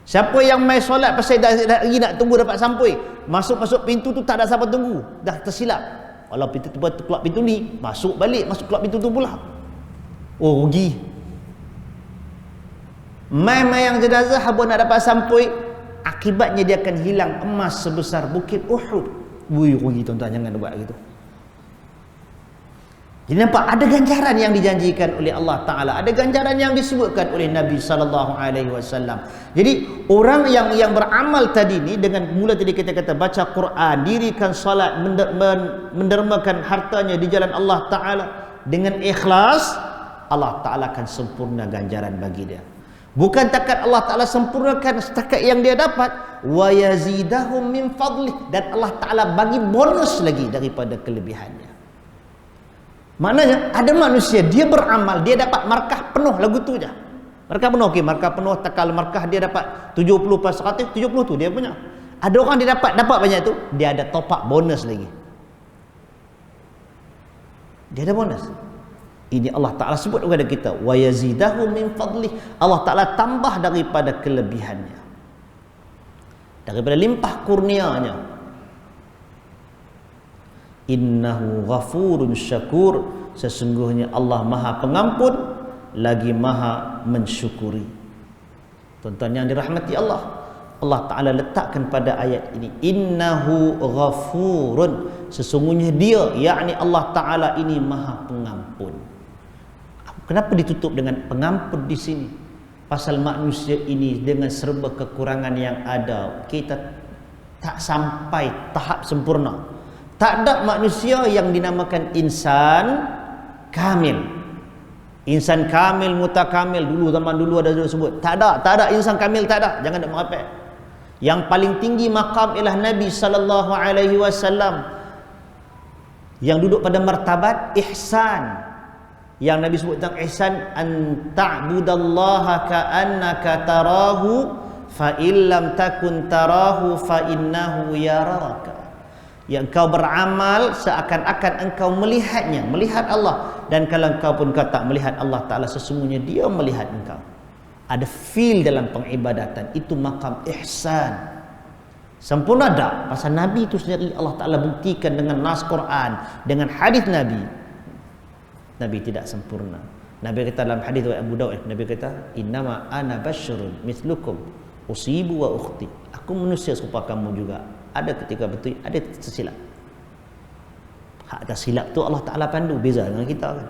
Speaker 1: Siapa yang mai solat pasal dah lagi nak tunggu dapat sampai, masuk pintu tu tak ada siapa tunggu, dah tersilap. Kalau pintu tu keluar pintu ni, masuk keluar pintu tu pula. Oh, rugi. Mai yang jenazah haban nak dapat sampai, akibatnya dia akan hilang emas sebesar bukit Uhud. Rugi tuan-tuan, jangan buat gitu. Jadi nampak ada ganjaran yang dijanjikan oleh Allah Ta'ala, ada ganjaran yang disebutkan oleh Nabi SAW. Jadi orang yang beramal tadi ni, dengan mula tadi kita kata baca Quran, dirikan salat, mendermakan hartanya di jalan Allah Ta'ala dengan ikhlas, Allah Ta'ala akan sempurna ganjaran bagi dia. Bukan takat Allah Ta'ala sempurnakan setakat yang dia dapat, wa yazidahum min fadlih, dan Allah Ta'ala bagi bonus lagi daripada kelebihannya. Maknanya ada manusia dia beramal, dia dapat markah penuh lagu tu je. Markah penuh, okey, markah penuh, takal markah dia dapat 70 plus 100, 70 tu dia punya. Ada orang dia dapat banyak tu, dia ada top up bonus lagi. Dia ada bonus. Ini Allah Ta'ala sebut kepada kita, wa yazidahum min fadlih. Allah Ta'ala tambah daripada kelebihannya, daripada limpah kurnianya. Innahu ghafurun syakur, sesungguhnya Allah Maha Pengampun lagi Maha mensyukuri. Tuan-tuan yang dirahmati Allah, Allah Ta'ala letakkan pada ayat ini, innahu ghafurun, sesungguhnya dia, yakni Allah Ta'ala ini Maha Pengampun. Kenapa ditutup dengan pengampun di sini? Pasal manusia ini dengan serba kekurangan yang ada, kita tak sampai tahap sempurna. Tak ada manusia yang dinamakan insan kamil. Insan kamil, mutakamil, dulu zaman dulu ada sebut. Tak ada insan kamil, tak ada. Jangan nak merapek. Yang paling tinggi maqam ialah Nabi sallallahu alaihi wasallam yang duduk pada martabat ihsan. Yang Nabi sebut tentang ihsan, an ta'budallaha ka'annaka tarahu fa illam takun tarahu fa innahu yaraka. Yang kau beramal seakan-akan engkau melihatnya, melihat Allah, dan kalau engkau pun kau tak melihat Allah Ta'ala, sesungguhnya dia melihat engkau. Ada feel dalam pengibadatan, itu maqam ihsan. Sempurna tak? Pasal Nabi itu sendiri Allah Ta'ala buktikan dengan nas Quran, dengan hadis Nabi. Nabi tidak sempurna. Nabi kata dalam hadis Abu Daud, Nabi kata, innama ana basyarun mithlukum usibu wa ukhti. Aku manusia serupa kamu juga. Ada ketika betul, ada tersilap. Hak tersilap tu Allah Ta'ala pandu, beza dengan kita kan.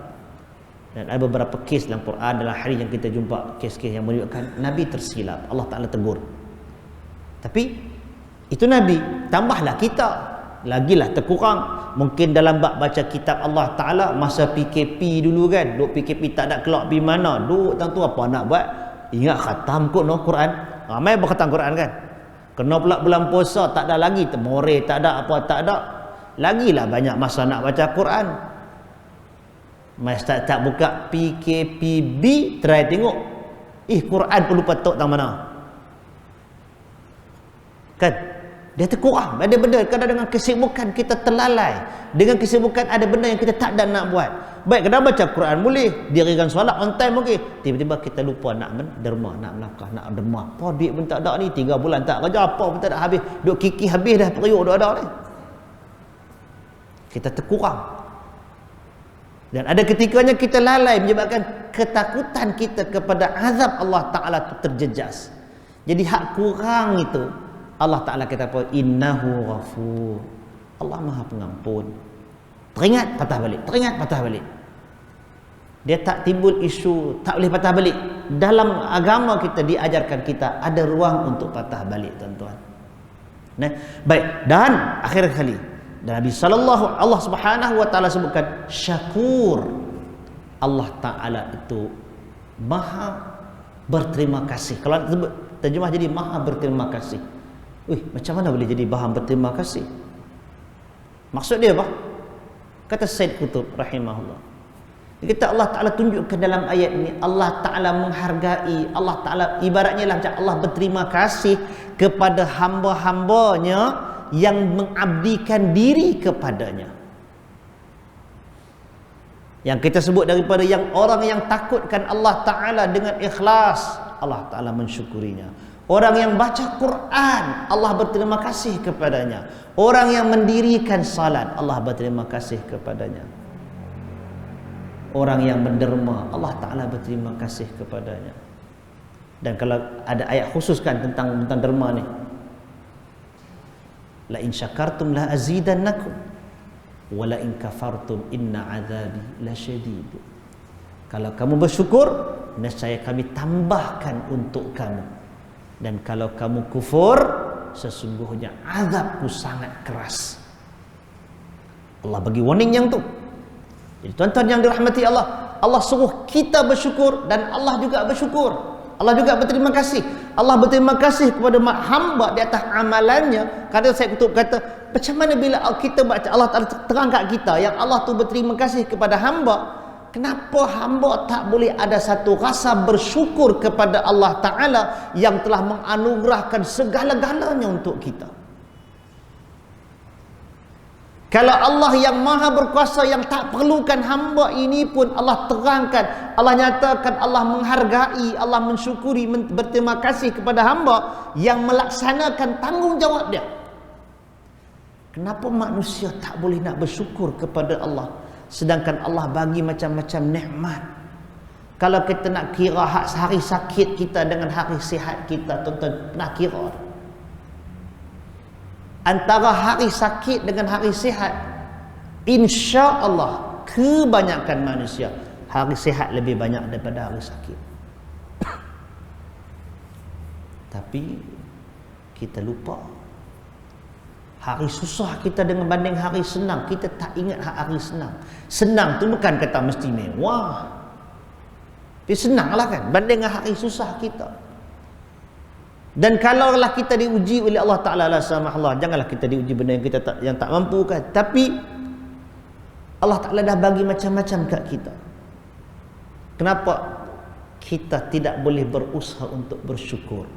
Speaker 1: Dan ada beberapa kes dalam Quran, dalam hadis yang kita jumpa kes-kes yang menunjukkan Nabi tersilap, Allah Ta'ala tegur. Tapi itu Nabi, tambahlah kita, lagilah terkurang. Mungkin dalam bab baca kitab Allah Ta'ala masa PKP dulu kan, duk PKP tak ada kelak pergi mana, duk tentu apa nak buat, ingat khatam kot no Quran. Ramai berkhatam Quran kan. Kena pula bulan puasa tak ada lagi, temore tak ada, apa tak ada, lagilah banyak masa nak baca Quran. Mas tak buka PKPB, try tengok Quran perlu patok tang mana kan. Dia terkurang, ada benda kadang dengan kesibukan kita terlalai, dengan kesibukan ada benda yang kita tak ada nak buat. Baik, kadang baca Quran boleh, dirikan solat on time okey, tiba-tiba kita lupa nak derma, nak melangkah, nak derma. Apa duit pun tak ada ni, 3 bulan tak kerja, apa pun tak ada habis, duk kiki habis dah periuk dah ada ni. Kita terkurang. Dan ada ketikanya kita lalai menyebabkan ketakutan kita kepada azab Allah Ta'ala itu terjejas. Jadi hak kurang itu Allah Ta'ala kata apa? Innahu ghafur. Allah Maha Pengampun. Teringat patah balik, teringat patah balik. Dia tak timbul isu tak boleh patah balik. Dalam agama kita diajarkan kita ada ruang untuk patah balik, tuan-tuan. Nah, baik, dan akhir kali dan Nabi sallallahu Allah Subhanahu wa taala sebutkan syakur. Allah Ta'ala itu Maha berterima kasih. Kalau terjemah jadi Maha berterima kasih. Macam mana boleh jadi bahan berterima kasih? Maksud dia apa? Kata Said Qutb rahimahullah, dia kata Allah Ta'ala tunjukkan dalam ayat ini Allah Ta'ala menghargai, Allah Ta'ala ibaratnya lah macam Allah berterima kasih kepada hamba-hambanya yang mengabdikan diri kepadanya. Yang kita sebut daripada yang orang yang takutkan Allah Ta'ala dengan ikhlas, Allah Ta'ala mensyukurinya. Orang yang baca Quran, Allah berterima kasih kepadanya. Orang yang mendirikan salat, Allah berterima kasih kepadanya. Orang yang menderma, Allah Ta'ala berterima kasih kepadanya. Dan kalau ada ayat khusus kan tentang derma ni, la in syakartum la azidannakum wa la in kafartum inna azabi lasyadid. Kalau kamu bersyukur, nescaya kami tambahkan untuk kamu. Dan kalau kamu kufur, sesungguhnya azabku sangat keras. Allah bagi warning yang tu. Jadi tuan-tuan yang dirahmati Allah, Allah suruh kita bersyukur dan Allah juga bersyukur. Allah juga berterima kasih. Allah berterima kasih kepada hamba di atas amalannya. Kadang saya kata, macam mana bila kita baca Allah Ta'ala terang kat kita yang Allah tu berterima kasih kepada hamba, kenapa hamba tak boleh ada satu rasa bersyukur kepada Allah Ta'ala yang telah menganugerahkan segala-galanya untuk kita? Kalau Allah yang maha berkuasa yang tak perlukan hamba ini pun Allah terangkan, Allah nyatakan, Allah menghargai, Allah mensyukuri, berterima kasih kepada hamba yang melaksanakan tanggungjawab dia. Kenapa manusia tak boleh nak bersyukur kepada Allah? Sedangkan Allah bagi macam-macam nikmat. Kalau kita nak kira hari sakit kita dengan hari sihat kita, tuan-tuan nak kira antara hari sakit dengan hari sihat, insya-Allah kebanyakan manusia hari sihat lebih banyak daripada hari sakit. Tapi kita lupa hari susah kita dengan banding hari senang. Kita tak ingat hari senang. Senang tu bukan kata mesti mewah, tapi senanglah kan banding dengan hari susah kita. Dan kalaulah kita diuji oleh Allah Ta'ala, la samahullah, janganlah kita diuji benda yang kita tak mampu kan. Tapi Allah Ta'ala dah bagi macam-macam kat kita. Kenapa kita tidak boleh berusaha untuk bersyukur?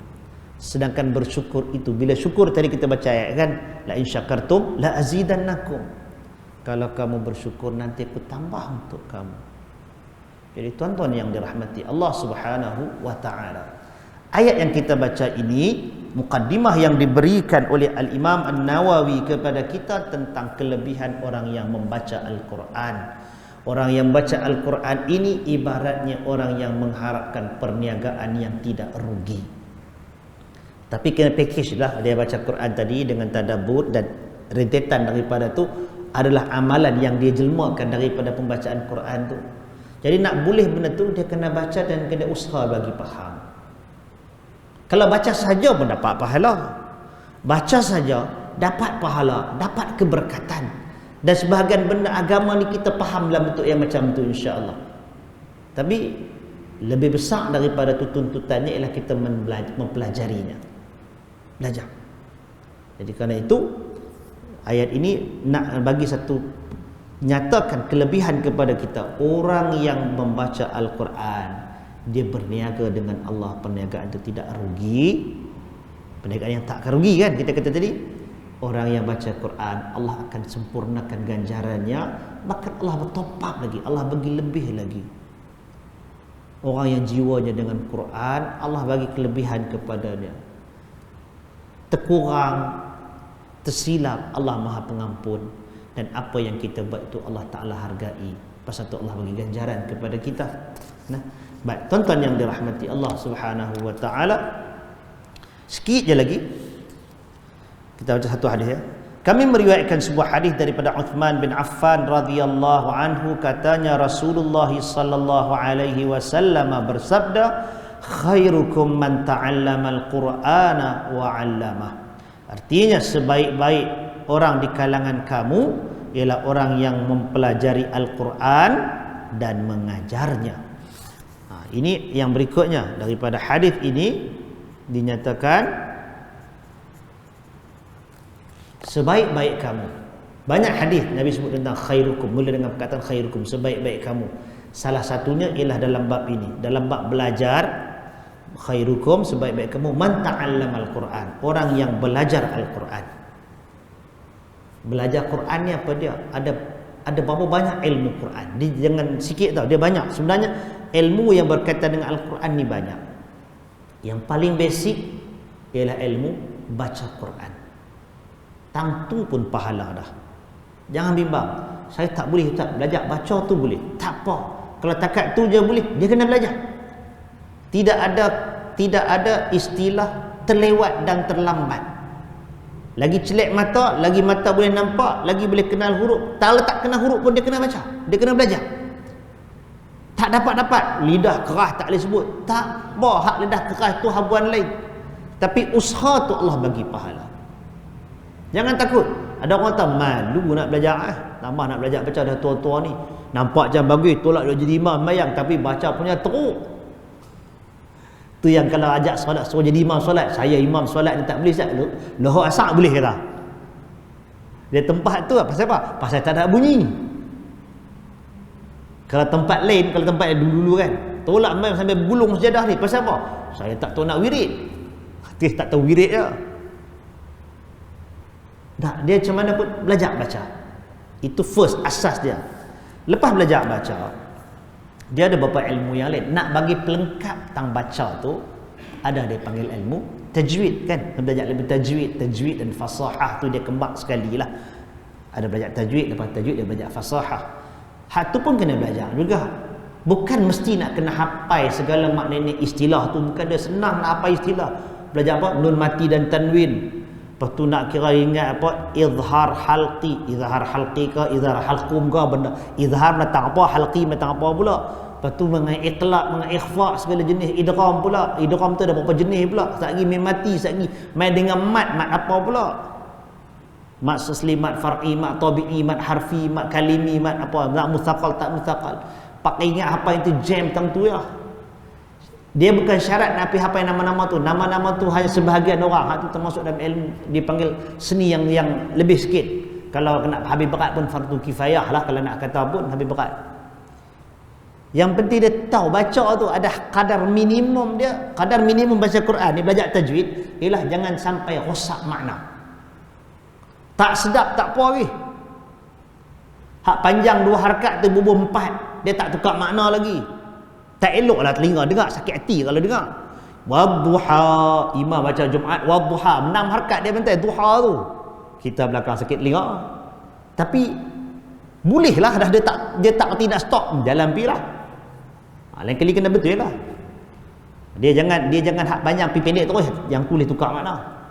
Speaker 1: Sedangkan bersyukur itu, bila syukur tadi kita baca ayat kan, la in syakartum la azidannakum. Kalau kamu bersyukur nanti aku tambah untuk kamu. Jadi tuan-tuan yang dirahmati Allah Subhanahu wa Ta'ala, ayat yang kita baca ini mukaddimah yang diberikan oleh Al-Imam An-Nawawi kepada kita tentang kelebihan orang yang membaca Al-Quran. Orang yang baca Al-Quran ini ibaratnya orang yang mengharapkan perniagaan yang tidak rugi. Tapi kena package lah dia baca Quran tadi dengan tadabbur dan rentetan daripada tu, adalah amalan yang dia jelmakan daripada pembacaan Quran tu. Jadi nak boleh benda tu, dia kena baca dan kena usaha bagi faham. Kalau baca saja pun dapat pahala. Baca saja dapat pahala, dapat keberkatan. Dan sebahagian benda agama ni kita faham dalam bentuk yang macam tu, insya-Allah. Tapi lebih besar daripada tu tuntutannya ialah kita mempelajarinya. Belajar. Jadi kerana itu ayat ini nak bagi satu, nyatakan kelebihan kepada kita. Orang yang membaca Al-Quran, dia berniaga dengan Allah. Perniagaan itu tidak rugi. Perniagaan yang tak akan rugi kan, kita kata tadi. Orang yang baca Quran, Allah akan sempurnakan ganjarannya. Bahkan Allah bertop up lagi, Allah bagi lebih lagi. Orang yang jiwanya dengan Quran, Allah bagi kelebihan kepadanya. Terkurang, tersilap, Allah Maha Pengampun. Dan apa yang kita buat itu Allah Ta'ala hargai. Pasal itu Allah bagi ganjaran kepada kita. Nah, baik, tuan-tuan yang dirahmati Allah Subhanahu wa Ta'ala, sikit je lagi kita baca satu hadis ya. Kami meriwayatkan sebuah hadis daripada Uthman bin Affan radhiyallahu anhu, katanya Rasulullah sallallahu alaihi wasallam bersabda, khairukum man ta'allama al-Qur'ana wa 'allamah. Artinya sebaik-baik orang di kalangan kamu ialah orang yang mempelajari Al-Quran dan mengajarnya. Ini yang berikutnya daripada hadis ini dinyatakan sebaik-baik kamu. Banyak hadis Nabi sebut tentang khairukum, mula dengan perkataan khairukum, sebaik-baik kamu. Salah satunya ialah dalam bab ini, dalam bab belajar. Khairukum, sebaik-baik kamu, man ta'allama al-Quran, orang yang belajar Al-Quran. Belajar Quran ni apa dia? Ada berapa banyak ilmu Quran? Dia jangan sikit tau, dia banyak. Sebenarnya ilmu yang berkaitan dengan Al-Quran ni banyak. Yang paling basic ialah ilmu baca Quran. Tang tu pun pahala dah. Jangan bimbang. Saya tak boleh tak belajar baca tu boleh. Tak apa. Kalau takat tu je boleh, dia kena belajar. Tidak ada istilah terlewat dan terlambat. Lagi celek mata, lagi mata boleh nampak, lagi boleh kenal huruf. Tak letak kenal huruf pun dia kena baca. Dia kena belajar. Tak dapat lidah keras tak boleh sebut. Tak apa, hak lidah keras tu habuan lain. Tapi usaha tu Allah bagi pahala. Jangan takut. Ada orang tak malu nak belajar tambah nak belajar baca dah tua-tua ni. Nampak macam bagus, tolak dia jadi imam mayang, tapi baca punya teruk. Tu yang kalau ajak solat suruh jadi imam solat, saya imam solat ni tak boleh Ustaz. Lohor asar boleh kata. Dia tempat tu pasal apa? Pasal tak ada bunyi. Kalau tempat lain, kalau tempat yang dulu-dulu kan, tolak main sampai gulung sejadah ni, pasal apa? Saya tak tahu nak wirid. Dia tak tahu wirid je. Tak, dia macam mana pun belajar baca. Itu first, asas dia. Lepas belajar baca, dia ada beberapa ilmu yang lain. Nak bagi pelengkap tentang baca tu, ada dia panggil ilmu tajwid kan. Belajar lebih tajwid dan fasahah tu dia kembang sekali lah. Ada belajar tajwid, lepas tajwid dia belajar fasahah. Hak tu pun kena belajar juga. Bukan mesti nak kena hafal segala maknanya istilah tu. Bukan dia senang nak hafal istilah. Belajar apa? Nun mati dan tanwin. Lepas tu nak kira ingat apa? Izhar halqi. Izhar halqi ke izhar halqum ke benda. Izhar datang apa? Halqi datang apa pula? Lepas tu mengenai iqlaq, mengenai ikhfa, segala jenis. Idgham pula. Idgham tu ada berapa jenis pula. Sat lagi mim mati, sat lagi main dengan mat apa pula? Mat sasli, mat far'i, mat tabi'i, mat harfi, mat kalimi, mat apa? Nak mutsaqal tak mutsaqal. Pakai ingat apa itu jam tang tu ya. Dia bukan syarat nak pergi hafal nama-nama tu. Nama-nama tu hanya sebahagian orang. Hak tu termasuk dalam ilmu dipanggil seni yang lebih sikit. Kalau nak habis berat pun fardu kifayah lah. Kalau nak kata pun habis berat. Yang penting dia tahu baca tu ada kadar minimum dia. Kadar minimum baca Quran ni belajar tajwid ialah jangan sampai rosak makna. Tak sedap tak apa lagi. Hak panjang 2 harakat tu bubuh 4, dia tak tukar makna lagi. Tak eloklah telinga dengar, sakit hati kalau dengar. Wadduha, imam baca Jumaat wadduha, 6 harakat dia bentai duha tu. Kita belakang sakit telinga. Tapi bolehlah dah dia tak reti nak stop, jalan pilah. Lain kali kena betul lah. Dia jangan hak panjang pi pendek terus, yang tu boleh tukar makna.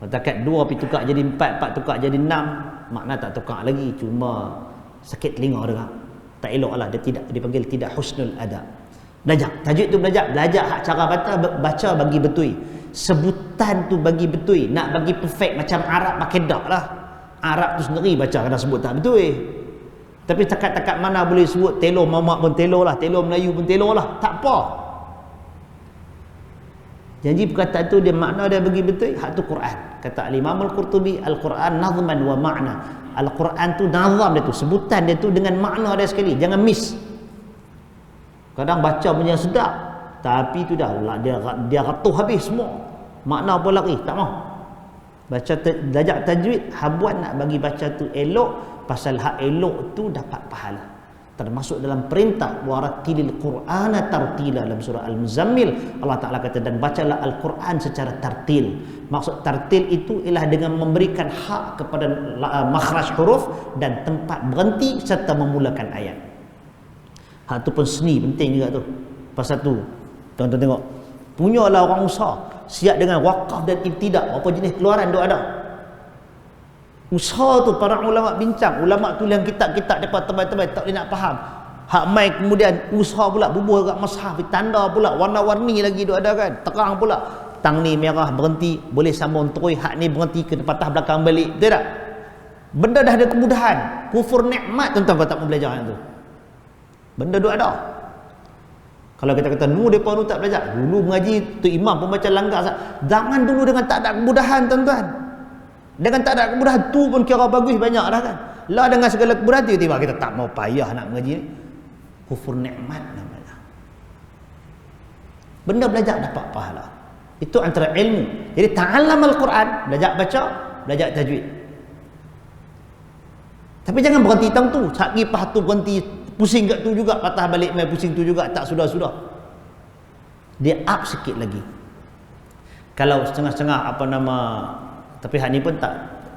Speaker 1: Takat 2 pi tukar jadi 4, 4 tukar jadi 6, 6 makna tak tukar lagi, cuma sakit telinga dengar. Tak elok lah, dia tidak dipanggil tidak husnul adab. Belajar tajwid tu, belajar hak cara baca bagi betul, sebutan tu bagi betul. Nak bagi perfect macam Arab pakai dak lah. Arab tu sendiri baca kena sebut tak betul. Tapi takat-takat mana boleh sebut telur mamak pun telur lah, telur Melayu pun telur lah, tak apa. Jadi perkataan tu dia makna dia bagi betul, hak tu Quran. Kata Imam Al-Qurtubi, Al-Quran nazman wa ma'na. Al-Quran tu nazam dia tu, sebutan dia tu dengan makna dia sekali, jangan miss. Kadang baca punya sedap, tapi tu dah dia ratuh habis semua. Makna pun lari, tak mau. Belajar tajwid, habuan nak bagi baca tu elok, pasal hak elok tu dapat pahala. Termasuk dalam perintah warattilil Qur'ana tartila dalam surah Al-Muzammil, Allah Ta'ala kata dan bacalah Al-Quran secara tartil. Maksud tartil itu ialah dengan memberikan hak kepada makhraj huruf dan tempat berhenti serta memulakan ayat. Hak tu pun seni penting juga tu. Pasal tu tuan-tuan tengok, punyalah orang usaha siap dengan wakaf dan ibtidak, apa jenis keluaran tu ada. Usaha tu para ulama bincang, ulama tu yang kitab-kitab depa tebal-tebal tak boleh nak faham. Hak mai kemudian usaha pula bubuh kat mushaf, tanda pula warna-warni lagi tu ada kan, terang pula. Tang ni merah berhenti, boleh sambung terus, hak ni berhenti ke patah belakang balik, betul tak? Benda dah ada kemudahan, kufur nikmat tuan-tuan kalau tak mau belajar yang tu. Benda tu ada. Kalau kita kata depa nu tak belajar, dulu mengaji tu imam pun baca langgar. Zaman dulu dengan tak ada kemudahan tuan-tuan. Dengan tak ada kemudahan tu pun kira bagus banyak dah kan. Lah dengan segala kemudahan tiba-tiba kita tak mau payah nak mengaji ni. Kufur nikmat namanya. Benda belajar dapat pahala. Itu antara ilmu. Jadi ta'allam al-Quran, belajar baca, belajar tajwid. Tapi jangan berhenti tang tu. Sat gipah tu berhenti, pusing kat tu juga, patah balik mai pusing tu juga, tak sudah-sudah. Dia up sikit lagi. Kalau setengah-setengah tapi hak ni pun tak,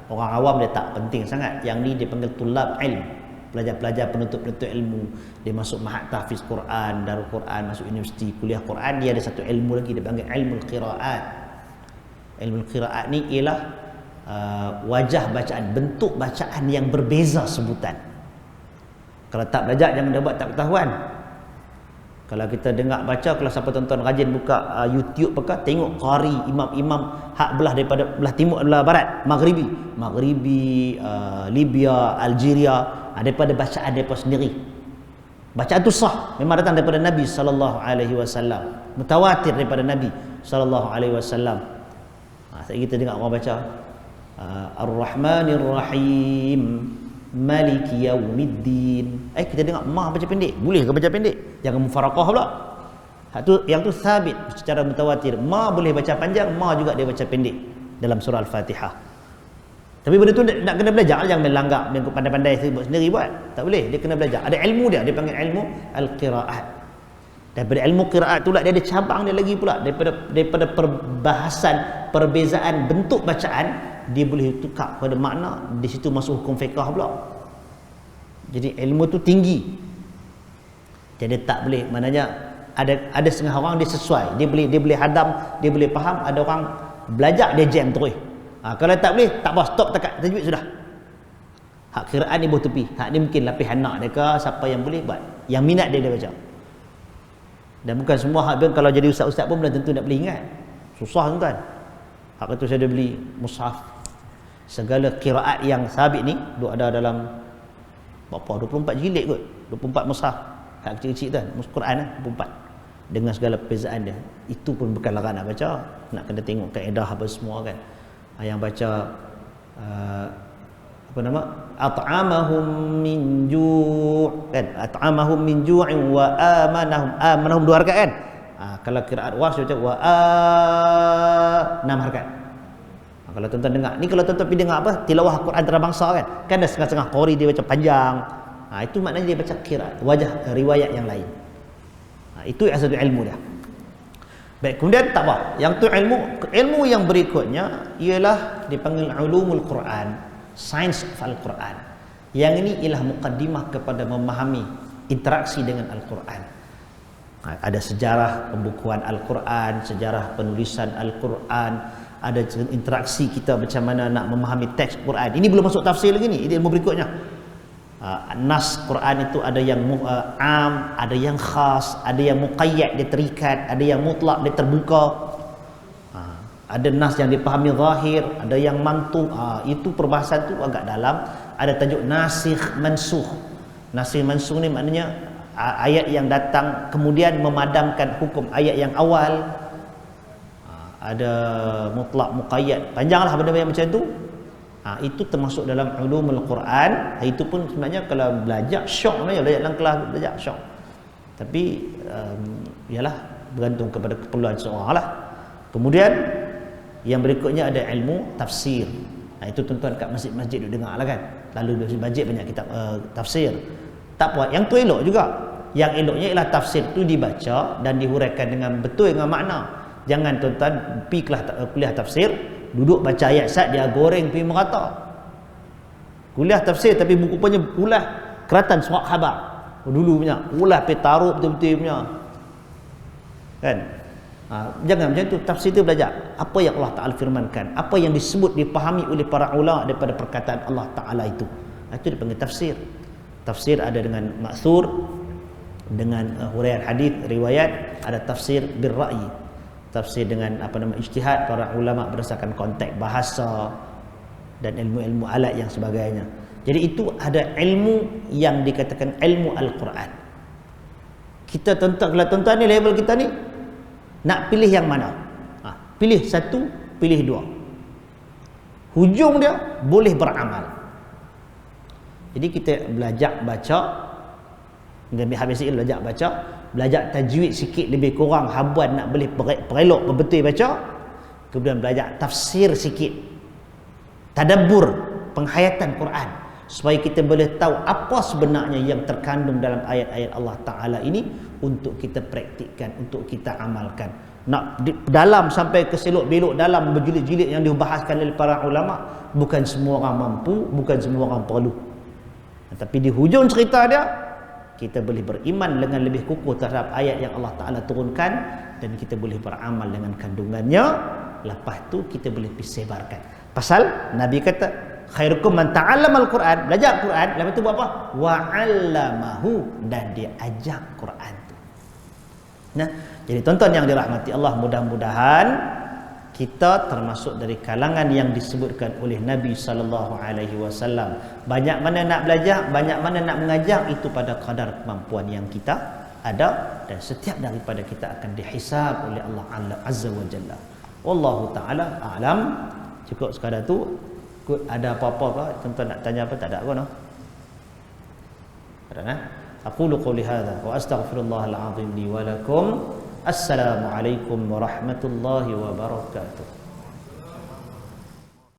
Speaker 1: orang awam dia tak penting sangat. Yang ni dia panggil tulab ilm, pelajar-pelajar penuntut-penuntut ilmu. Dia masuk mahat tahfiz Quran, Darul Quran, masuk universiti, kuliah Quran, dia ada satu ilmu lagi, dia panggil ilmu qiraat. Ilmu qiraat ni ialah wajah bacaan, bentuk bacaan yang berbeza sebutan. Kalau tak belajar jangan dah buat tak ketahuan. Kalau kita dengar baca, kalau siapa tuan-tuan rajin buka YouTube apa, tengok qari imam-imam hak belah daripada belah timur, belah barat, maghribi, Libya, Algeria, daripada bacaan depa sendiri. Bacaan tu sah, memang datang daripada Nabi sallallahu alaihi wasallam, mutawatir daripada Nabi sallallahu alaihi wasallam. Kita dengar orang baca Ar-Rahmanir Rahim Maliki Yaumiddin. Kita dengar mah baca pendek. Boleh ke baca pendek? Jangan mufaraqah pula. Hak tu yang tu sabit secara mutawatir. Ma boleh baca panjang, ma juga dia baca pendek dalam surah Al-Fatihah. Tapi benda tu nak kena belajar, jangan melanggar dan pandai-pandai sendiri buat. Tak boleh, dia kena belajar. Ada ilmu dia panggil ilmu al-qiraat. Daripada ilmu qiraat tu lah dia ada cabang dia lagi pula, daripada perbahasan perbezaan bentuk bacaan, dia boleh tukar pada makna, di situ masuk hukum fiqh pula. Jadi ilmu tu tinggi. Jadi tak boleh, maknanya ada setengah orang dia sesuai, dia boleh hadam, dia boleh faham. Ada orang belajar dia jam terus. Kalau tak boleh, tak apa, stop takat tajwid sudah. Hak qiraat ni buah tepi. Hak ni mungkin lapis anak dia ke, siapa yang boleh buat, yang minat dia baca. Dan bukan semua hak pun kalau jadi ustaz-ustaz pun belum tentu nak boleh ingat. Susah tuan. Hak tu saya ada beli mushaf segala qiraat yang sabit ni, duk ada dalam berapa 24 jilid kot, 24 mushaf hak kecil-kecil tu, Quran 24 dengan segala perbezaan dia. Itu pun bukan larangan nak baca, nak kena tengok kaedah apa semua kan. Yang baca at'amahum min ju' kan, at'amahum min ju'in wa amanahum 2 harakat kan. Kalau qiraat Warsh baca wa 6 harakat. Kalau tuan-tuan dengar ni, kalau tuan-tuan pergi dengar apa tilawah Quran antarabangsa kan ada setengah-setengah qari dia baca panjang. Itu maknanya dia baca qiraat, wajah riwayat yang lain. Itu asal ilmu dia. Baik, kemudian tak apa. Yang tu ilmu yang berikutnya ialah dipanggil ulumul Quran, science of Al-Quran. Yang ini ialah mukaddimah kepada memahami interaksi dengan Al-Quran. Ada sejarah pembukuan Al-Quran, sejarah penulisan Al-Quran, ada interaksi kita macam mana nak memahami teks Quran. Ini belum masuk tafsir lagi ni, ini ilmu berikutnya. Nas Quran itu ada yang am, ada yang khas, ada yang muqayyad, dia terikat, ada yang mutlak, dia terbuka. Ada nas yang dipahami zahir, ada yang mantuh. Itu perbahasan tu agak dalam. Ada tajuk nasikh mansukh. Nasikh mansukh ni maknanya ayat yang datang kemudian memadamkan hukum ayat yang awal. Ada mutlak, muqayyad, panjanglah benda-benda macam tu. Itu termasuk dalam ulumul Quran. Itu pun sebenarnya kalau belajar syok sebenarnya, belajar dalam kelas belajar syok. Tapi ialah bergantung kepada keperluan seorang lah. Kemudian yang berikutnya ada ilmu tafsir. Itu tuan-tuan kat masjid-masjid duk dengar lah kan. Lalu di masjid banyak kitab tafsir. Tak apa, yang tu elok juga. Yang eloknya ialah tafsir tu dibaca dan dihuraikan dengan betul dengan makna. Jangan tuan-tuan pergi kuliah tafsir, duduk baca ayat sat dia goreng pergi merata. Kuliah tafsir tapi buku punya ulah keratan surat khabar. Dulu punya ulah pergi taruh betul-betul punya. Kan? Jangan macam tu. Tafsir tu belajar apa yang Allah Ta'ala firmankan, apa yang disebut dipahami oleh para ulama daripada perkataan Allah Ta'ala itu. Itu dipanggil tafsir. Tafsir ada dengan ma'thur, dengan huraian hadis riwayat, ada tafsir bil ra'yi, tafsir dengan ijtihad para ulama berdasarkan konteks bahasa dan ilmu-ilmu alat yang sebagainya. Jadi itu ada ilmu yang dikatakan ilmu Al-Quran. Kita kalau tuan-tuan ni level kita ni nak pilih yang mana? Pilih satu, pilih dua. Hujung dia boleh beramal. Jadi kita belajar baca, habis ini belajar baca, belajar tajwid sikit lebih kurang habuan nak boleh perelok betul baca. Kemudian belajar tafsir sikit, tadabbur, penghayatan Quran, supaya kita boleh tahu apa sebenarnya yang terkandung dalam ayat-ayat Allah Ta'ala ini untuk kita praktikkan, untuk kita amalkan. Nak dalam sampai ke selok-belok dalam berjilid-jilid yang dibahaskan oleh para ulama, bukan semua orang mampu, bukan semua orang perlu. Tapi di hujung cerita dia, kita boleh beriman dengan lebih kukuh terhadap ayat yang Allah Ta'ala turunkan, dan kita boleh beramal dengan kandungannya. Lepas tu kita boleh sebarkan. Pasal Nabi kata khairukum man ta'allama al-Quran, belajar Quran, lepas tu buat apa? Wa 'allamahu, dan dia ajar Quran tu. Nah, jadi tuan-tuan yang dirahmati Allah, mudah-mudahan kita termasuk dari kalangan yang disebutkan oleh Nabi sallallahu alaihi wasallam. Banyak mana nak belajar, banyak mana nak mengajar, itu pada kadar kemampuan yang kita ada, dan setiap daripada kita akan dihisab oleh Allah Azza wa Jalla. Wallahu taala a'lam. Cukup sekadar tu. Ada apa-apa ke? Tuan-tuan nak tanya apa? Tak ada apa, no? Ada, nah? Aqulu qawli hadza wa astaghfirullahal azim li wa lakum. Assalamualaikum warahmatullahi wabarakatuh.